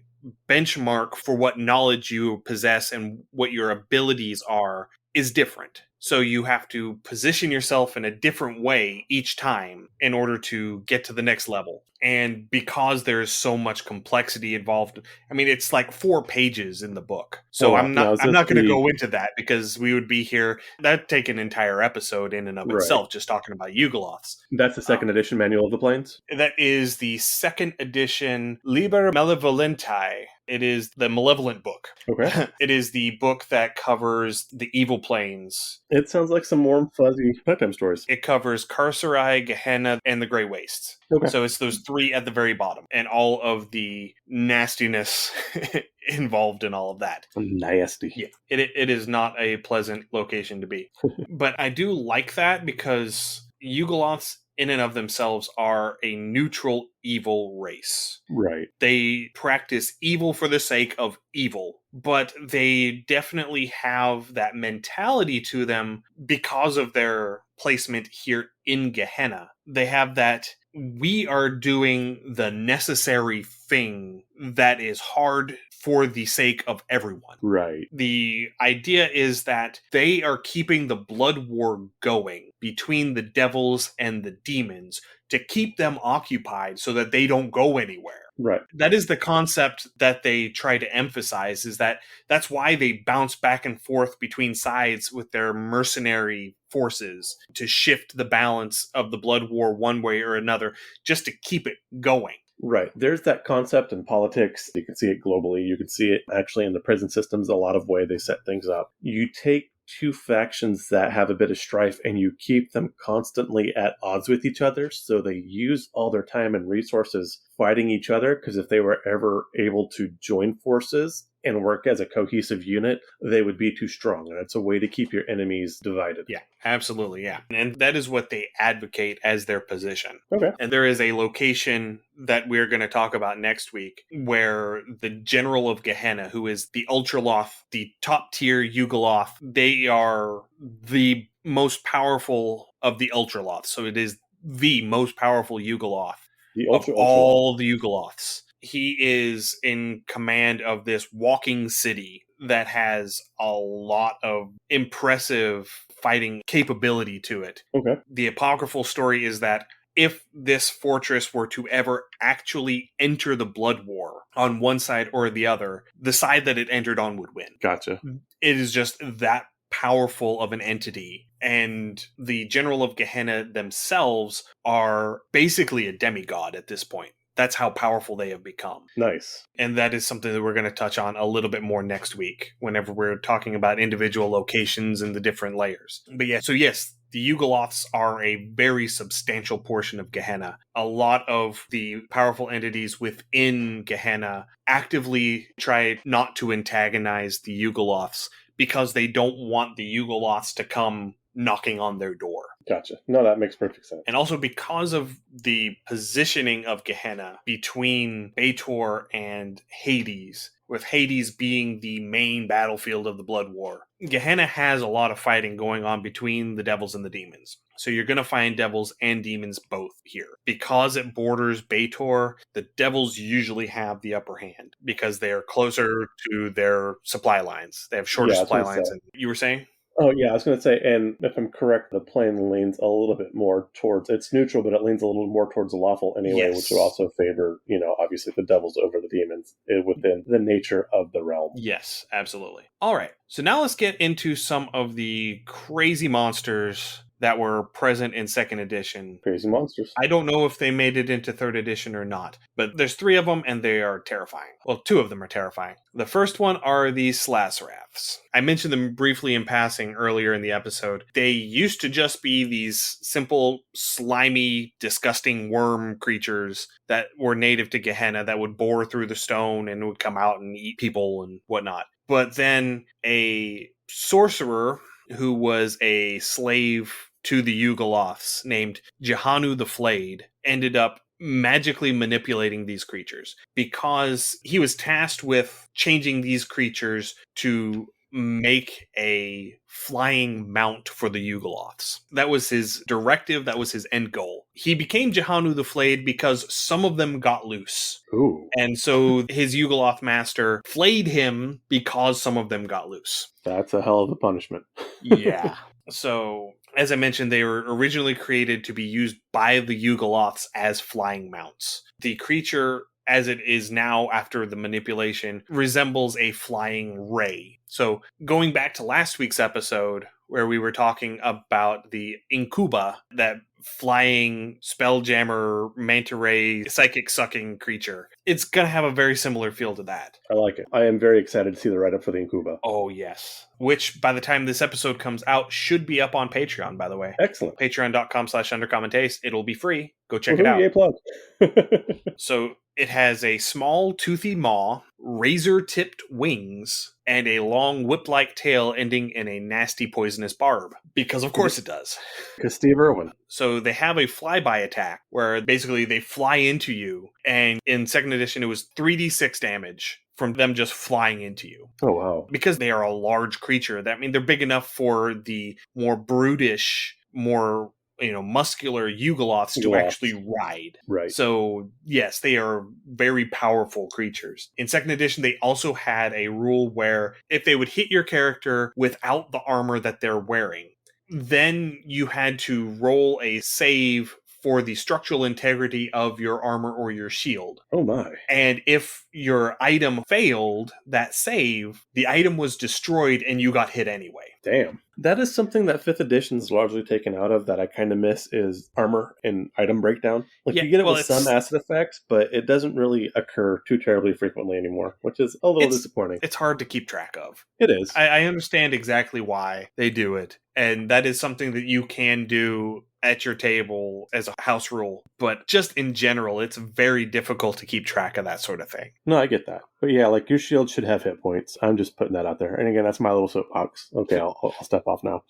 benchmark for what knowledge you possess and what your abilities are is different. So you have to position yourself in a different way each time in order to get to the next level. And because there's so much complexity involved, I mean, it's like 4 pages in the book. So I'm not going to go into that because we would be here. That'd take an entire episode in and of itself, just talking about Yugoloths. That's the second edition Manual of the Planes? That is the second edition Liber Malevolentiae. It is the Malevolent book. Okay. It is the book that covers the evil planes. It sounds like some warm, fuzzy bedtime stories. It covers Carcerai, Gehenna, and the Grey Wastes. Okay. So it's those 3 at the very bottom, and all of the nastiness involved in all of that. Nasty. Yeah, it is not a pleasant location to be. But I do like that because Yugoloths in and of themselves are a neutral evil race. Right. They practice evil for the sake of evil, but they definitely have that mentality to them because of their placement here in Gehenna. They have that, we are doing the necessary thing that is hard for the sake of everyone. Right. The idea is that they are keeping the blood war going between the devils and the demons to keep them occupied so that they don't go anywhere. Right. That is the concept that they try to emphasize, is that that's why they bounce back and forth between sides with their mercenary forces to shift the balance of the blood war one way or another, just to keep it going. Right. There's that concept in politics. You can see it globally. You can see it actually in the prison systems, a lot of way they set things up. You take two factions that have a bit of strife and you keep them constantly at odds with each other. So they use all their time and resources fighting each other, because if they were ever able to join forces and work as a cohesive unit, they would be too strong. And it's a way to keep your enemies divided. Yeah, absolutely, yeah. And that is what they advocate as their position. Okay. And there is a location that we're going to talk about next week where the General of Gehenna, who is the Ultraloth, the top tier Yugoloth, they are the most powerful of the Ultraloths. So it is the most powerful Yugoloth of all the Yugoloths. He is in command of this walking city that has a lot of impressive fighting capability to it. Okay. The apocryphal story is that if this fortress were to ever actually enter the blood war on one side or the other, the side that it entered on would win. Gotcha. It is just that powerful of an entity. And the General of Gehenna themselves are basically a demigod at this point. That's how powerful they have become. Nice. And that is something that we're going to touch on a little bit more next week, whenever we're talking about individual locations and the different layers. But yeah, so yes, the Yugoloths are a very substantial portion of Gehenna. A lot of the powerful entities within Gehenna actively try not to antagonize the Yugoloths because they don't want the Yugoloths to come knocking on their door. Gotcha. No, that makes perfect sense. And also because of the positioning of Gehenna between Baator and Hades, with Hades being the main battlefield of the Blood War, Gehenna has a lot of fighting going on between the devils and the demons. So you're going to find devils and demons both here. Because it borders Baator, the devils usually have the upper hand because they are closer to their supply lines. They have shorter supply lines. And you were saying? Oh, yeah, I was going to say, and if I'm correct, the plane leans a little bit more towards, it's neutral, but it leans a little more towards the lawful anyway, yes, which will also favor, obviously the devils over the demons within the nature of the realm. Yes, absolutely. All right, so now let's get into some of the crazy monsters that were present in 2nd edition. Crazy monsters. I don't know if they made it into 3rd edition or not, but there's 3 of them and they are terrifying. Well, 2 of them are terrifying. The first one are the Slasraths. I mentioned them briefly in passing earlier in the episode. They used to just be these simple, slimy, disgusting worm creatures that were native to Gehenna that would bore through the stone and would come out and eat people and whatnot. But then a sorcerer who was a slave to the Yugoloths named Jehanu the Flayed ended up magically manipulating these creatures because he was tasked with changing these creatures to make a flying mount for the Yugoloths. That was his directive. That was his end goal. He became Jehanu the Flayed because some of them got loose. Ooh. And so his Yugoloth master flayed him because some of them got loose. That's a hell of a punishment. Yeah. So, as I mentioned, they were originally created to be used by the Yugoloths as flying mounts. The creature, as it is now after the manipulation, resembles a flying ray. So, going back to last week's episode, where we were talking about the Incuba, that flying spelljammer manta ray psychic sucking creature, it's going to have a very similar feel to that. I like it. I am very excited to see the write-up for the Incuba. Oh, yes. Which, by the time this episode comes out, should be up on Patreon, by the way. Excellent. Patreon.com/Undercommon Taste. It'll be free. Go check it out. Yay, plug. So, it has a small, toothy maw, razor-tipped wings, and a long whip-like tail ending in a nasty poisonous barb. Because of course it does. Because Steve Irwin. So they have a flyby attack where basically they fly into you. And in 2nd edition, it was 3d6 damage from them just flying into you. Oh, wow. Because they are a large creature. That means they're big enough for the more brutish, more muscular Yugoloths to actually ride. Right. So, yes, they are very powerful creatures. In second edition, they also had a rule where if they would hit your character without the armor that they're wearing, then you had to roll a save for the structural integrity of your armor or your shield. Oh my. And if your item failed that save, the item was destroyed and you got hit anyway. Damn. That is something that 5th edition's largely taken out of that I kind of miss is armor and item breakdown. Like, you get it with some acid effects, but it doesn't really occur too terribly frequently anymore, which is a little disappointing. It's hard to keep track of. It is. I understand exactly why they do it, and that is something that you can do at your table as a house rule, but just in general, it's very difficult to keep track of that sort of thing. No, I get that. But yeah, like, your shield should have hit points. I'm just putting that out there. And again, that's my little soapbox. Okay, I'll step off now.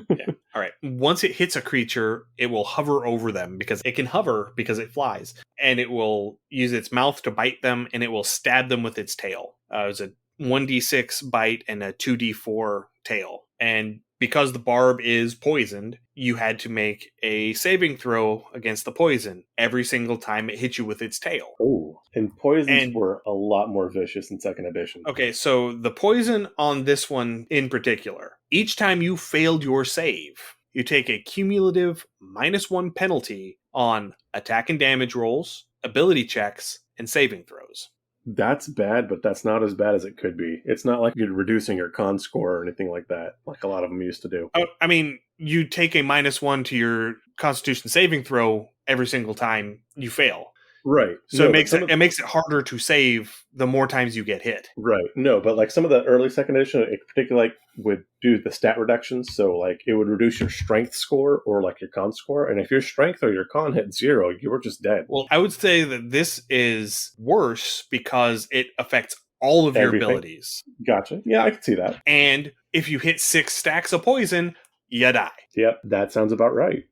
Yeah. All right. Once it hits a creature, it will hover over them because it can hover because it flies, and it will use its mouth to bite them, and it will stab them with its tail. It's a 1d6 bite and a 2d4 tail. And because the barb is poisoned, you had to make a saving throw against the poison every single time it hit you with its tail. Oh, and poisons were a lot more vicious in second edition. Okay, so the poison on this one in particular, each time you failed your save, you take a cumulative -1 penalty on attack and damage rolls, ability checks, and saving throws. That's bad, but that's not as bad as it could be. It's not like you're reducing your con score or anything like that, like a lot of them used to do. I mean, you take a -1 to your Constitution saving throw every single time you fail. Right. So it makes it harder to save the more times you get hit. Right. No, but like some of the early second edition, it particularly would do the stat reductions. So like it would reduce your strength score or like your con score. And if your strength or your con hit 0, you were just dead. Well, I would say that this is worse because it affects all of your abilities. Gotcha. Yeah, I can see that. And if you hit 6 stacks of poison, you die. Yep, that sounds about right.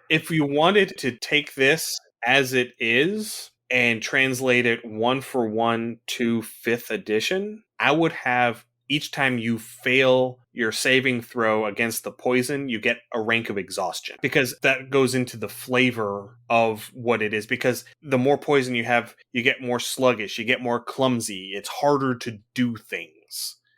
If you wanted to take this as it is and translate it 1-for-1 to 5th edition, I would have each time you fail your saving throw against the poison, you get a rank of exhaustion. Because that goes into the flavor of what it is. Because the more poison you have, you get more sluggish, you get more clumsy, it's harder to do things.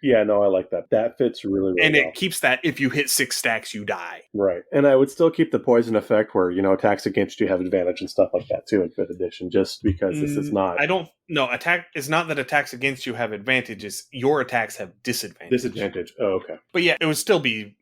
Yeah, no, I like that. That fits really, really well. And it keeps that if you hit 6 stacks, you die. Right. And I would still keep the poison effect where, attacks against you have advantage and stuff like that too in 5th edition, just because this is not... it's not that attacks against you have advantages. Your attacks have disadvantage. Oh, okay. But yeah, it would still be,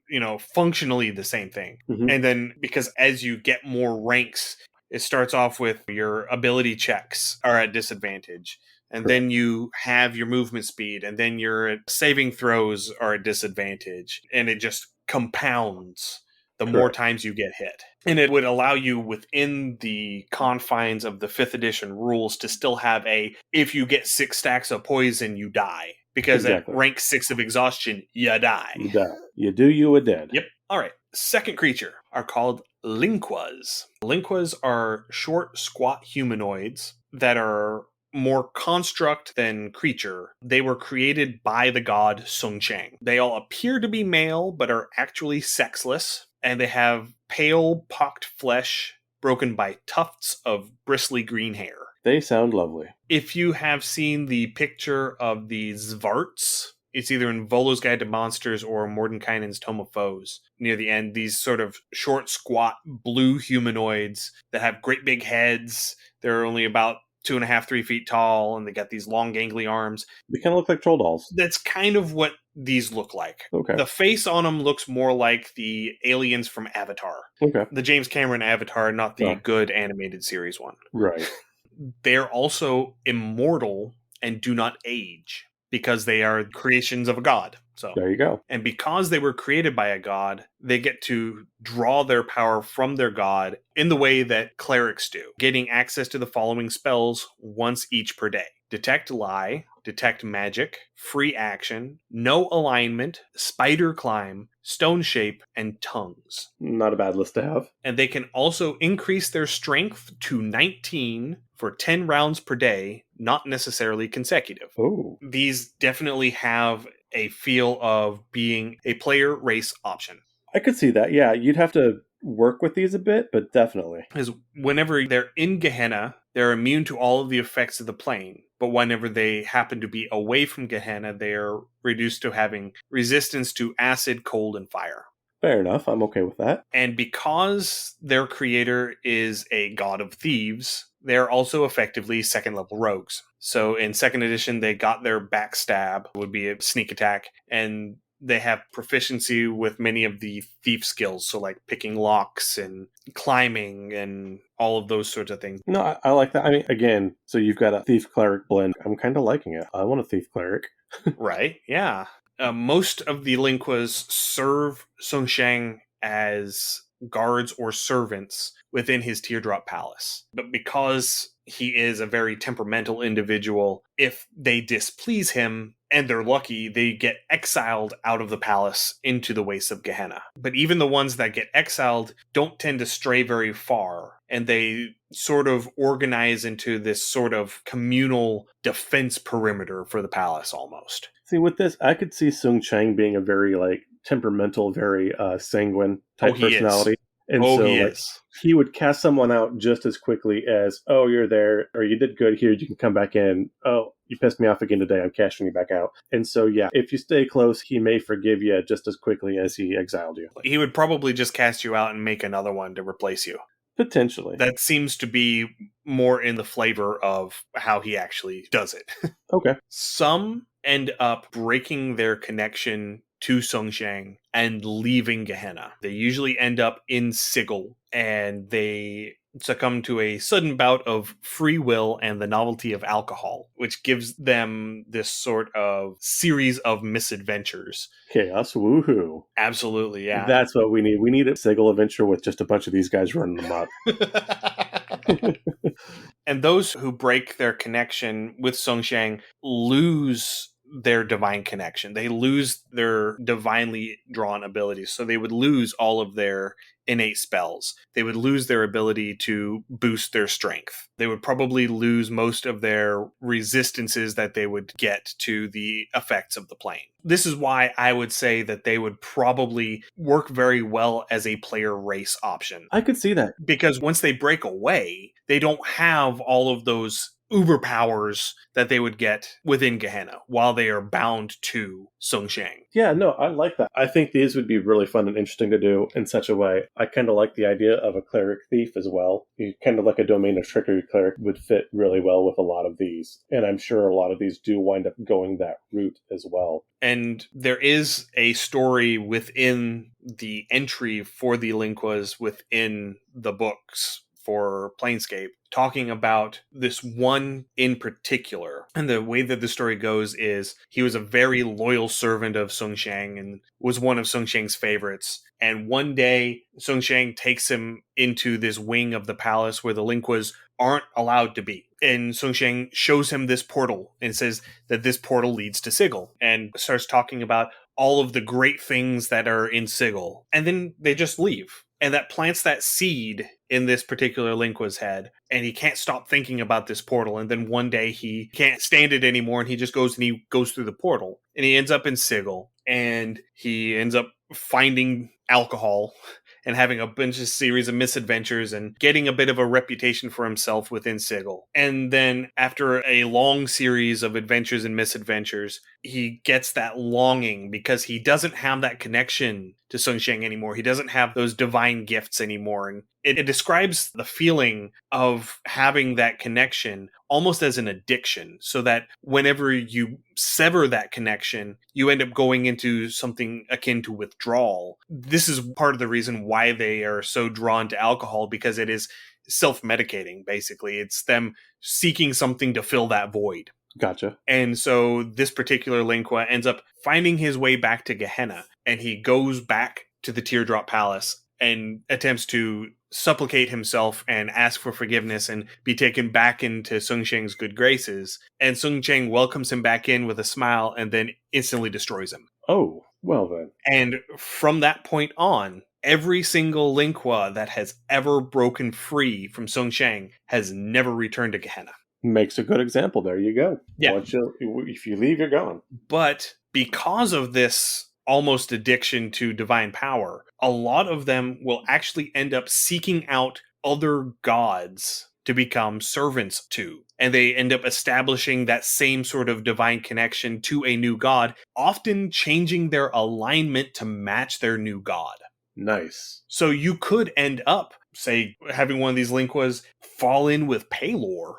functionally the same thing. Mm-hmm. And then because as you get more ranks, it starts off with your ability checks are at disadvantage. And then you have your movement speed, and then your saving throws are a disadvantage. And it just compounds the more times you get hit. And it would allow you within the confines of the 5th edition rules to still have if you get 6 stacks of poison, you die. Because at rank 6 of exhaustion, you die. You die. You do, you are dead. Yep. All right. Second creature are called Linquas. Linquas are short, squat humanoids that are more construct than creature. They were created by the god Sung Chang. They all appear to be male, but are actually sexless, and they have pale, pocked flesh broken by tufts of bristly green hair. They sound lovely. If you have seen the picture of the Zvarts, it's either in Volo's Guide to Monsters or Mordenkainen's Tome of Foes. Near the end, these sort of short, squat, blue humanoids that have great big heads. They're only about 2.5, 3 feet tall, and they got these long, gangly arms. They kind of look like troll dolls. That's kind of what these look like. Okay. The face on them looks more like the aliens from Avatar. Okay. The James Cameron Avatar, not the good animated series one. Right. They're also immortal and do not age because they are creations of a god. So there you go. And because they were created by a god, they get to draw their power from their god in the way that clerics do, getting access to the following spells once each per day. Detect Lie, Detect Magic, Free Action, No Alignment, Spider Climb, Stone Shape, and Tongues. Not a bad list to have. And they can also increase their strength to 19 for 10 rounds per day, not necessarily consecutive. Oh. These definitely have a feel of being a player race option. I could see that. Yeah, you'd have to work with these a bit, but definitely. Is whenever they're in Gehenna, they're immune to all of the effects of the plane. But whenever they happen to be away from Gehenna, they are reduced to having resistance to acid, cold, and fire. Fair enough. I'm okay with that. And because their creator is a god of thieves, they're also effectively second level rogues. So in second edition, they got their backstab, would be a sneak attack, and they have proficiency with many of the thief skills. So like picking locks and climbing and all of those sorts of things. No, I like that. I mean, again, so you've got a thief cleric blend. I'm kind of liking it. I want a thief cleric. Right, yeah. Most of the Linquas serve Songshang as guards or servants within his teardrop palace. But because he is a very temperamental individual, if they displease him and they're lucky, they get exiled out of the palace into the wastes of Gehenna. But even the ones that get exiled don't tend to stray very far, and they sort of organize into this sort of communal defense perimeter for the palace almost. See, with this, I could see Sung Chang being a very like temperamental, very sanguine type He personality. is. And Oh, so he like is. he would cast someone out just as quickly as, oh, you're there, or you did good here, you can come back in. Oh, you pissed me off again today, I'm casting you back out. And so yeah, if you stay close, he may forgive you just as quickly as he exiled you. He would probably just cast you out and make another one to replace you. Potentially. That seems to be more in the flavor of how he actually does it. Okay. Some end up breaking their connection to Songshang and leaving Gehenna. They usually end up in Sigil, and they succumb to a sudden bout of free will and the novelty of alcohol, which gives them this sort of series of misadventures. Chaos, woohoo. Absolutely, yeah. That's what we need. We need a Sigil adventure with just a bunch of these guys running amok. And those who break their connection with Songshang lose their divine connection. They lose their divinely drawn abilities. So they would lose all of their innate spells. They would lose their ability to boost their strength. They would probably lose most of their resistances that they would get to the effects of the plane. This is why I would say that they would probably work very well as a player race option. I could see that. Because once they break away, they don't have all of those uber powers that they would get within Gehenna while they are bound to Songshang. Yeah, no, I like that. I think these would be really fun and interesting to do in such a way. I kind of like the idea of a cleric thief as well. You kind of like a domain of trickery cleric would fit really well with a lot of these. And I'm sure a lot of these do wind up going that route as well. And there is a story within the entry for the Linquas within the books for Planescape, talking about this one in particular. And the way that the story goes is he was a very loyal servant of Songshang and was one of Songshang's favorites. And one day, Songshang takes him into this wing of the palace where the Linquas aren't allowed to be. And Songshang shows him this portal and says that this portal leads to Sigil, and starts talking about all of the great things that are in Sigil. And then they just leave. And that plants that seed in this particular Linqua's head, and he can't stop thinking about this portal. And then one day he can't stand it anymore, and he just goes through the portal, and he ends up in Sigil, and he ends up finding alcohol and having a bunch of series of misadventures and getting a bit of a reputation for himself within Sigil. And then after a long series of adventures and misadventures, he gets that longing because he doesn't have that connection to Songshang anymore. He doesn't have those divine gifts anymore. And it describes the feeling of having that connection almost as an addiction, so that whenever you sever that connection, you end up going into something akin to withdrawal. This is part of the reason why they are so drawn to alcohol, because it is self-medicating, basically. It's them seeking something to fill that void. Gotcha. And so this particular Linqua ends up finding his way back to Gehenna, and he goes back to the Teardrop Palace and attempts to supplicate himself and ask for forgiveness and be taken back into Songshang's good graces. And Songshang welcomes him back in with a smile and then instantly destroys him. Oh, well then. And from that point on, every single Linqua that has ever broken free from Songshang has never returned to Gehenna. Makes a good example. There you go. Yeah. If you leave, you're gone. But because of this almost addiction to divine power, a lot of them will actually end up seeking out other gods to become servants to. And they end up establishing that same sort of divine connection to a new god, often changing their alignment to match their new god. Nice. So you could end up, say, having one of these Linquas fall in with Paylor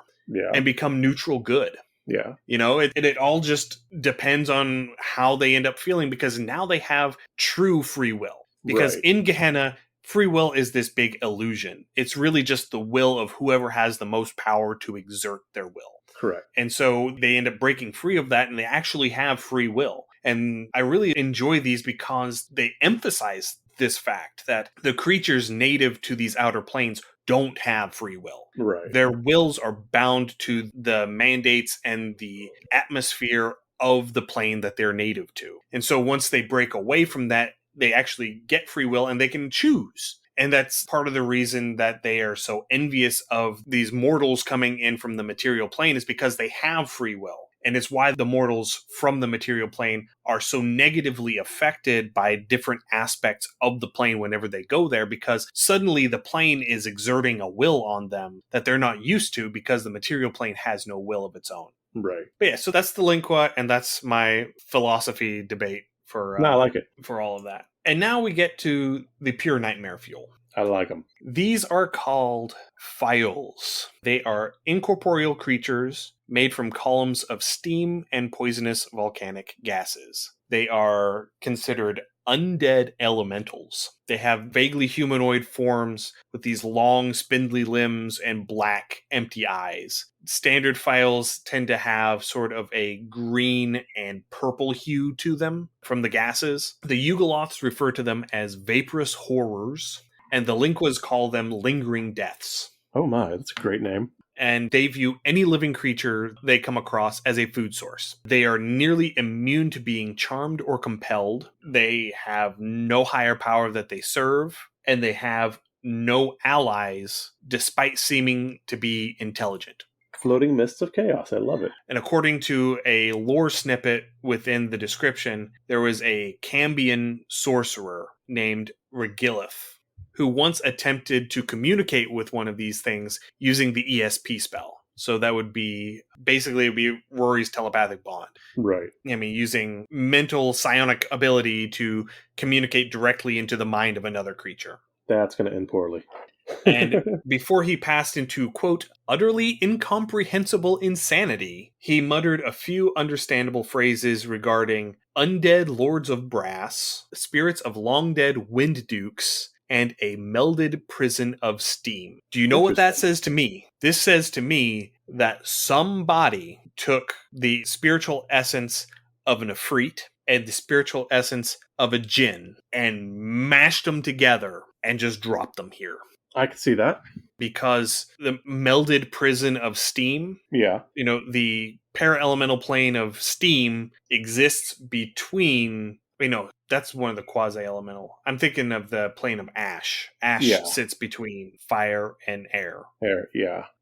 and become neutral good. Yeah. It all just depends on how they end up feeling, because now they have true free will. Because in Gehenna, free will is this big illusion. It's really just the will of whoever has the most power to exert their will. Correct. And so they end up breaking free of that, and they actually have free will. And I really enjoy these because they emphasize this fact that the creatures native to these outer planes don't have free will. Right. Their wills are bound to the mandates and the atmosphere of the plane that they're native to. And so once they break away from that, they actually get free will and they can choose. And that's part of the reason that they are so envious of these mortals coming in from the material plane, is because they have free will. And it's why the mortals from the material plane are so negatively affected by different aspects of the plane whenever they go there, because suddenly the plane is exerting a will on them that they're not used to, because the material plane has no will of its own. Right. But yeah, so that's the Linqua, and that's my philosophy debate for I like it. For all of that. And now we get to the pure nightmare fuel. I like them. These are called fiols. They are incorporeal creatures made from columns of steam and poisonous volcanic gases. They are considered undead elementals. They have vaguely humanoid forms with these long, spindly limbs and black, empty eyes. Standard fiols tend to have sort of a green and purple hue to them from the gases. The Yugoloths refer to them as vaporous horrors, and the Linquas call them lingering deaths. Oh my, that's a great name. And they view any living creature they come across as a food source. They are nearly immune to being charmed or compelled. They have no higher power that they serve, and they have no allies despite seeming to be intelligent. Floating mists of chaos. I love it. And according to a lore snippet within the description, there was a Cambian sorcerer named Regillith who once attempted to communicate with one of these things using the ESP spell. So that would be, basically, it would be Rory's telepathic bond. Right. I mean, using mental psionic ability to communicate directly into the mind of another creature. That's going to end poorly. And before he passed into, quote, utterly incomprehensible insanity, he muttered a few understandable phrases regarding undead lords of brass, spirits of long-dead wind dukes, and a melded prison of steam. Do you know what that says to me? This says to me that somebody took the spiritual essence of an Ifrit and the spiritual essence of a Jinn and mashed them together and just dropped them here. I can see that. Because the melded prison of steam, the para-elemental plane of steam exists between... that's one of the quasi-elemental. I'm thinking of the plane of ash. Ash sits between fire and air.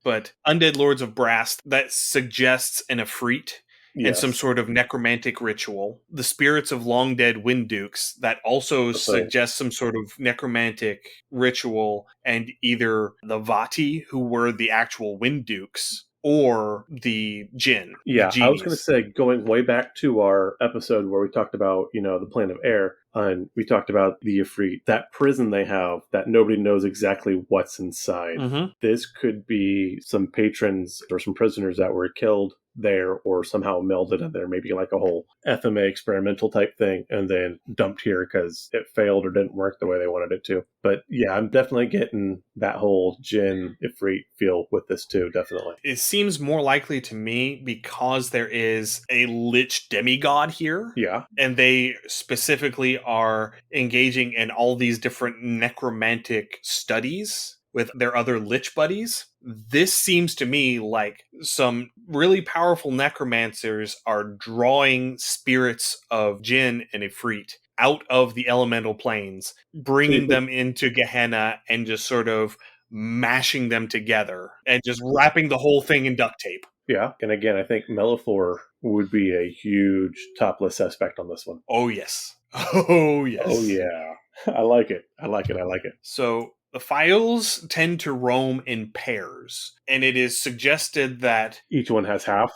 But undead lords of brass, that suggests an Ifrit and some sort of necromantic ritual. The spirits of long dead wind dukes, that also suggests some sort of necromantic ritual, and either the Vati, who were the actual wind dukes, or the Jinn. Yeah, the I was going to say, going way back to our episode where we talked about, the plane of air, and we talked about the Ifrit, that prison they have that nobody knows exactly what's inside. Mm-hmm. This could be some patrons or some prisoners that were killed there or somehow melded in there, maybe like a whole FMA experimental type thing, and then dumped here because it failed or didn't work the way they wanted it to. But yeah, I'm definitely getting that whole Jinn Ifrit feel with this too, definitely. It seems more likely to me because there is a lich demigod here. Yeah. And they specifically are engaging in all these different necromantic studies with their other lich buddies. This seems to me like some really powerful necromancers are drawing spirits of Jinn and Ifrit out of the elemental planes, bringing them into Gehenna and just sort of mashing them together and just wrapping the whole thing in duct tape. Yeah, and again, I think Melifor would be a huge topless suspect on this one. Oh, yes. Oh, yes. Oh, yeah. I like it. I like it. I like it. So the files tend to roam in pairs, and it is suggested that... Each one has half.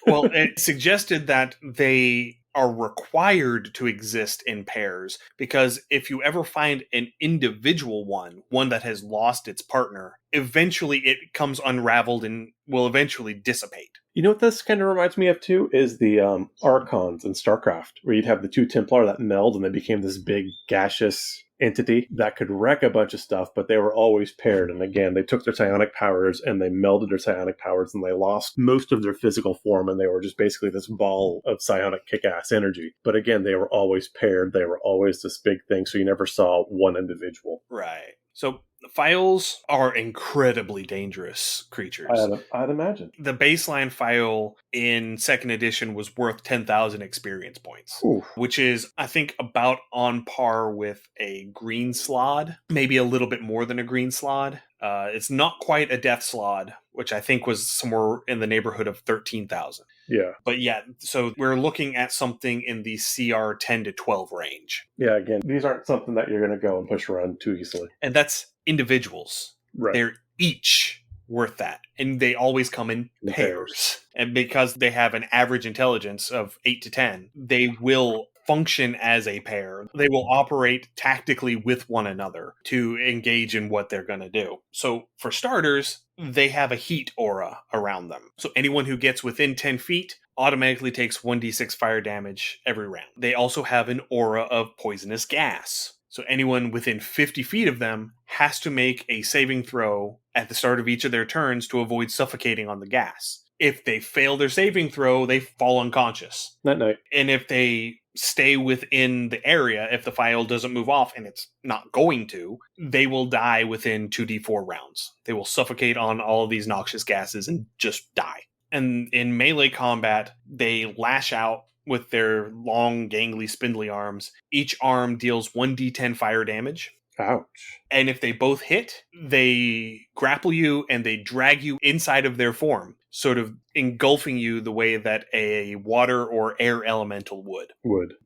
Well, it's suggested that they are required to exist in pairs, because if you ever find an individual one that has lost its partner, eventually it comes unraveled and will eventually dissipate. You know what this kind of reminds me of, too, is the Archons in StarCraft, where you'd have the two Templar that meld and they became this big gaseous entity that could wreck a bunch of stuff, but they were always paired. And again, they took their psionic powers and they melded their psionic powers and they lost most of their physical form, and they were just basically this ball of psionic kick-ass energy. But again, they were always paired. They were always this big thing, so you never saw one individual. Right. So the files are incredibly dangerous creatures. I'd imagine. The baseline file in 2nd edition was worth 10,000 experience points, Oof. which is, I think, about on par with a green slod, maybe a little bit more than a green slod. It's not quite a death slod, which I think was somewhere in the neighborhood of 13,000. Yeah. But yeah, so we're looking at something in the CR 10 to 12 range. Yeah, again, these aren't something that you're going to go and push around too easily. And that's individuals. Right. They're each worth that. And they always come in pairs. And because they have an average intelligence of 8 to 10, they will function as a pair. They will operate tactically with one another to engage in what they're going to do. So for starters, they have a heat aura around them. So anyone who gets within 10 feet automatically takes 1d6 fire damage every round. They also have an aura of poisonous gas. So anyone within 50 feet of them has to make a saving throw at the start of each of their turns to avoid suffocating on the gas. If they fail their saving throw, they fall unconscious. That night. And if they stay within the area, if the file doesn't move off, and it's not going to, they will die within 2d4 rounds. They will suffocate on all of these noxious gases and just die. And in melee combat, they lash out with their long, gangly, spindly arms. Each arm deals 1d10 fire damage. Ouch. And if they both hit, they grapple you and they drag you inside of their form, sort of engulfing you the way that a water or air elemental would.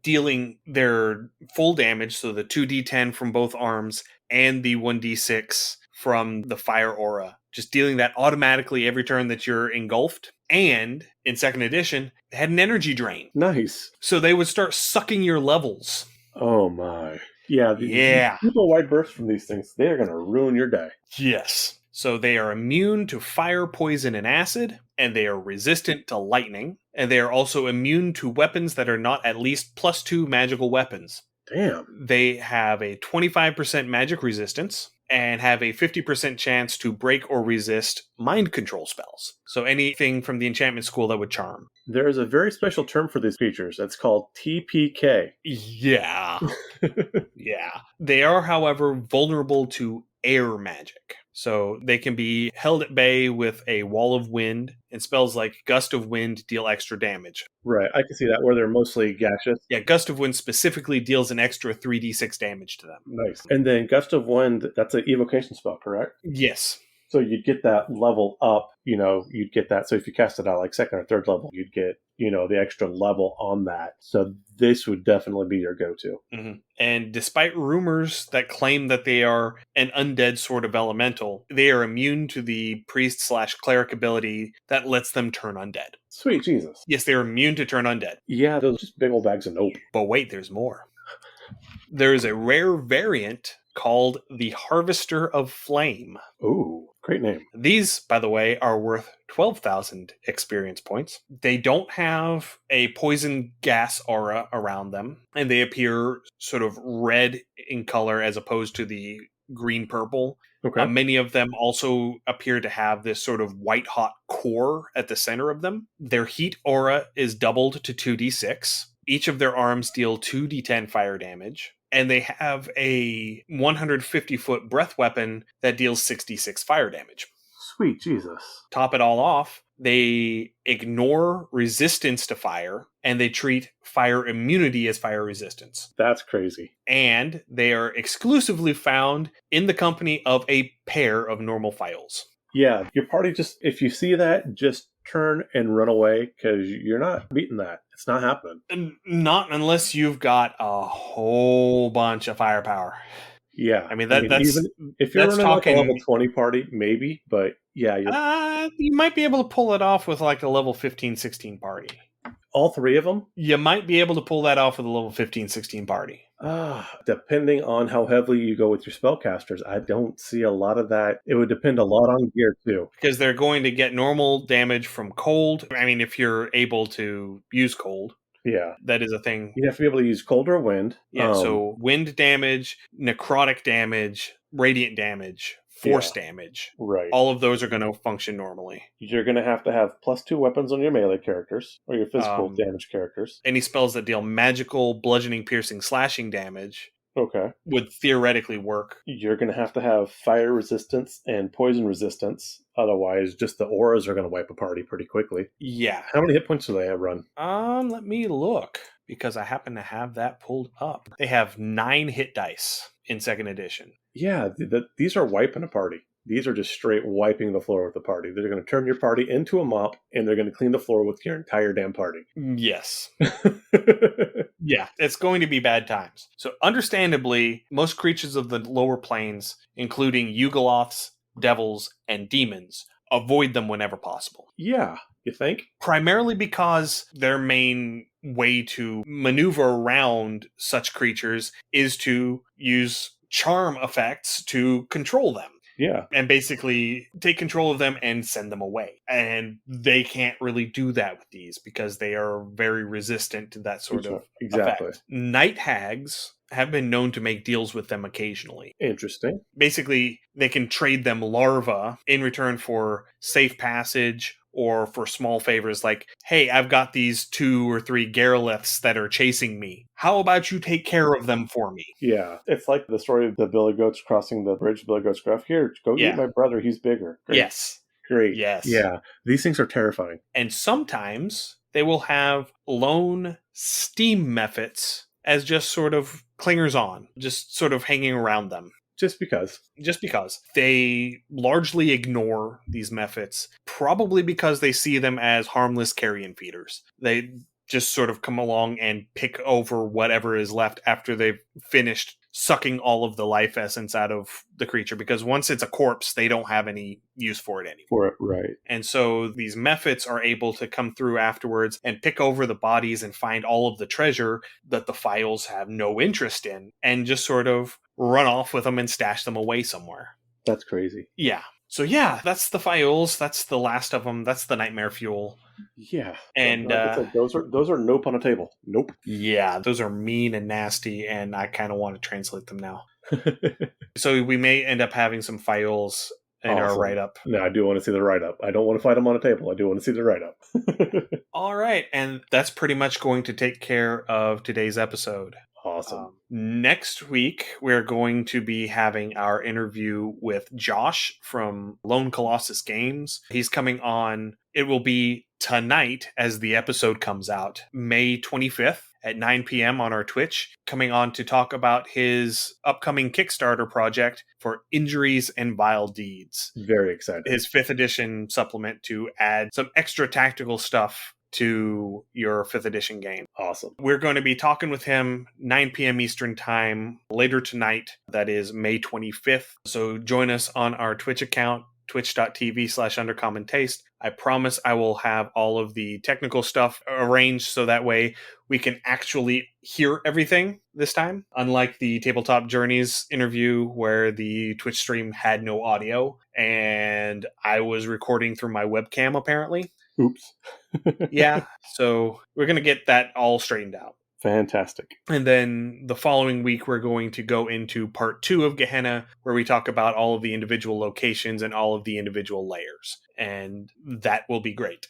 Dealing their full damage, so the 2d10 from both arms and the 1d6 from the fire aura, just dealing that automatically every turn that you're engulfed. And in 2nd edition, they had an energy drain. Nice. So they would start sucking your levels. Oh my. Yeah. People white burst from these things, they are going to ruin your day. Yes. So they are immune to fire, poison, and acid, and they are resistant to lightning, and they are also immune to weapons that are not at least +2 magical weapons. Damn. They have a 25% magic resistance and have a 50% chance to break or resist mind control spells. So anything from the enchantment school that would charm. There is a very special term for these creatures. It's called TPK. Yeah. Yeah. They are, however, vulnerable to air magic. So they can be held at bay with a wall of wind, and spells like Gust of Wind deal extra damage. Right, I can see that, where they're mostly gaseous. Yeah, Gust of Wind specifically deals an extra 3d6 damage to them. Nice. And then Gust of Wind, that's an evocation spell, correct? Yes. So you'd get that level up, you'd get that. So if you cast it out like 2nd or 3rd level, you'd get, the extra level on that. So this would definitely be your go-to. Mm-hmm. And despite rumors that claim that they are an undead sort of elemental, they are immune to the priest/cleric ability that lets them turn undead. Sweet Jesus. Yes, they're immune to turn undead. Yeah, those are just big old bags of nope. But wait, there's more. There's a rare variant called the Harvester of Flame. Ooh, great name. These, by the way, are worth 12,000 experience points. They don't have a poison gas aura around them, and they appear sort of red in color as opposed to the green-purple. Okay. Many of them also appear to have this sort of white-hot core at the center of them. Their heat aura is doubled to 2d6. Each of their arms deal 2d10 fire damage. And they have a 150-foot breath weapon that deals 66 fire damage. Sweet Jesus. Top it all off, they ignore resistance to fire, and they treat fire immunity as fire resistance. That's crazy. And they are exclusively found in the company of a pair of normal files. Yeah, your party if you see that, just turn and run away because you're not beating that. It's not happening. Not unless you've got a whole bunch of firepower. Yeah. I mean, even if you're running like a level talking 20 party, maybe, but yeah, you might be able to pull it off with like a level 15, 16 party. all three of them? You might be able to pull that off with a level 15, 16 party. Depending on how heavily you go with your spellcasters, I don't see a lot of that. It would depend a lot on gear too. Because they're going to get normal damage from cold. I mean, if you're able to use cold. Yeah. That is a thing. You have to be able to use cold or wind. Yeah, so wind damage, necrotic damage, radiant damage, force damage. Right. All of those are going to function normally. You're going to have +2 weapons on your melee characters, or your physical damage characters. Any spells that deal magical, bludgeoning, piercing, slashing damage would theoretically work. You're going to have fire resistance and poison resistance. Otherwise, just the auras are going to wipe a party pretty quickly. Yeah. How many hit points do they have run? Let me look, because I happen to have that pulled up. They have 9 hit dice in 2nd edition. Yeah, these are wiping a party. These are just straight wiping the floor with the party. They're going to turn your party into a mop, and they're going to clean the floor with your entire damn party. Yes. Yeah, it's going to be bad times. So understandably, most creatures of the lower planes, including Yugoloths, devils, and demons, avoid them whenever possible. Yeah, you think? Primarily because their main way to maneuver around such creatures is to use charm effects to control them. Yeah. And basically take control of them and send them away. And they can't really do that with these because they are very resistant to that sort of effect. Night hags have been known to make deals with them occasionally. Interesting. Basically, they can trade them larvae in return for safe passage or for small favors like, hey, I've got these 2 or 3 Garoliths that are chasing me. How about you take care of them for me? Yeah. It's like the story of the Billy Goats crossing the bridge. Billy Goats graph. Here, go eat my brother. He's bigger. Great. Yes. Great. Yes. Yeah. These things are terrifying. And sometimes they will have lone steam mephits as just sort of clingers on, just sort of hanging around them. Just because. They largely ignore these mephits, probably because they see them as harmless carrion feeders. They just sort of come along and pick over whatever is left after they've finished sucking all of the life essence out of the creature, because once it's a corpse, they don't have any use for it anymore. Right. And so these mephits are able to come through afterwards and pick over the bodies and find all of the treasure that the files have no interest in and just sort of run off with them and stash them away somewhere. That's crazy. Yeah. So yeah, that's the files. That's the last of them. That's the nightmare fuel. Yeah. And those are nope on a table. Nope. Yeah, those are mean and nasty, and I kind of want to translate them now. So we may end up having some files in our write-up. No, I do want to see the write-up. I don't want to fight them on a table. I do want to see the write-up. All right, and that's pretty much going to take care of today's episode. Awesome. Next week, we're going to be having our interview with Josh from Lone Colossus Games. He's coming on. It will be tonight as the episode comes out, May 25th at 9 p.m. on our Twitch, coming on to talk about his upcoming Kickstarter project for Injuries and Vile Deeds. Very excited. His 5th edition supplement to add some extra tactical stuff to your 5th edition game. Awesome. We're going to be talking with him 9 p.m. Eastern time later tonight. That is May 25th. So join us on our Twitch account, twitch.tv/Undercommon Taste. I promise I will have all of the technical stuff arranged so that way we can actually hear everything this time. Unlike the Tabletop Journeys interview where the Twitch stream had no audio and I was recording through my webcam apparently. Oops. Yeah, so we're going to get that all straightened out. Fantastic. And then the following week, we're going to go into part 2 of Gehenna, where we talk about all of the individual locations and all of the individual layers. And that will be great.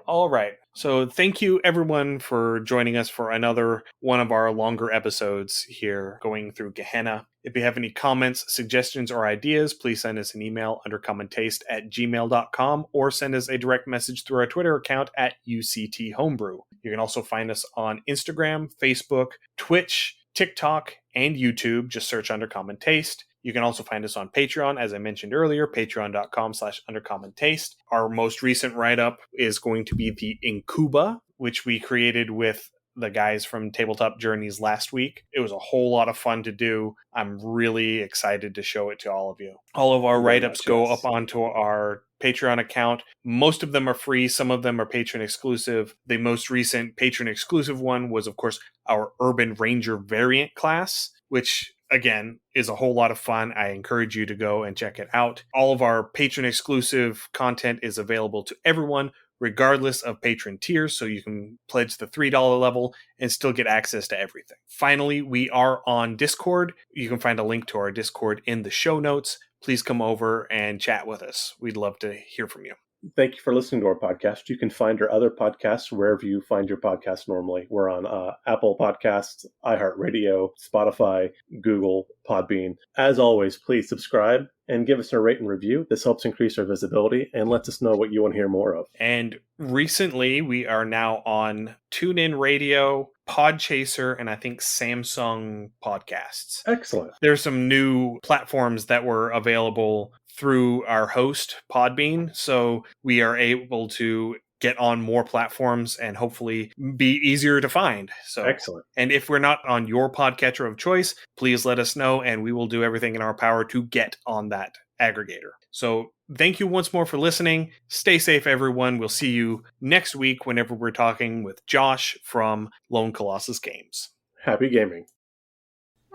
All right. So thank you, everyone, for joining us for another one of our longer episodes here going through Gehenna. If you have any comments, suggestions, or ideas, please send us an email, undercommontaste@gmail.com, or send us a direct message through our Twitter account @UCTHomebrew. You can also find us on Instagram, Facebook, Twitch, TikTok, and YouTube. Just search Undercommon Taste. You can also find us on Patreon, as I mentioned earlier, patreon.com/undercommon-taste. Our most recent write-up is going to be the Incuba, which we created with the guys from Tabletop Journeys last week. It was a whole lot of fun to do. I'm really excited to show it to all of you. All of our write-ups go up onto our Patreon account. Most of them are free. Some of them are patron exclusive. The most recent patron exclusive one was, of course, our Urban Ranger variant class, which again is a whole lot of fun. I encourage you to go and check it out. All of our patron exclusive content is available to everyone, regardless of patron tiers, so you can pledge the $3 level and still get access to everything. Finally, we are on Discord. You can find a link to our Discord in the show notes. Please come over and chat with us. We'd love to hear from you. Thank you for listening to our podcast. You can find our other podcasts wherever you find your podcast normally. We're on Apple Podcasts, iHeartRadio, Spotify, Google, Podbean. As always, please subscribe and give us a rate and review. This helps increase our visibility and lets us know what you want to hear more of. And recently, we are now on TuneIn Radio, Podchaser, and I think Samsung Podcasts. Excellent. There's some new platforms that were available through our host, Podbean, so we are able to get on more platforms and hopefully be easier to find. So excellent. And if we're not on your podcatcher of choice, please let us know and we will do everything in our power to get on that aggregator. So thank you once more for listening. Stay safe, everyone. We'll see you next week whenever we're talking with Josh from Lone Colossus Games. Happy gaming.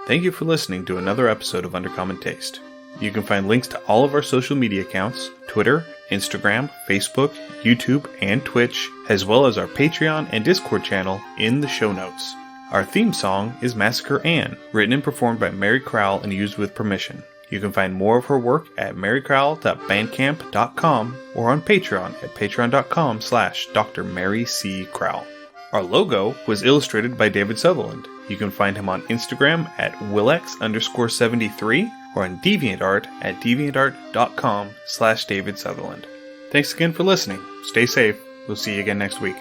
Thank you for listening to another episode of Undercommon Taste. You can find links to all of our social media accounts, Twitter, Instagram, Facebook, YouTube, and Twitch, as well as our Patreon and Discord channel in the show notes. Our theme song is Massacre Anne, written and performed by Mary Crowell and used with permission. You can find more of her work at marycrowell.bandcamp.com or on Patreon at patreon.com/Dr. Mary C. Crowell. Our logo was illustrated by David Sutherland. You can find him on Instagram at willex_73 or on DeviantArt at deviantart.com/David Sutherland. Thanks again for listening. Stay safe. We'll see you again next week.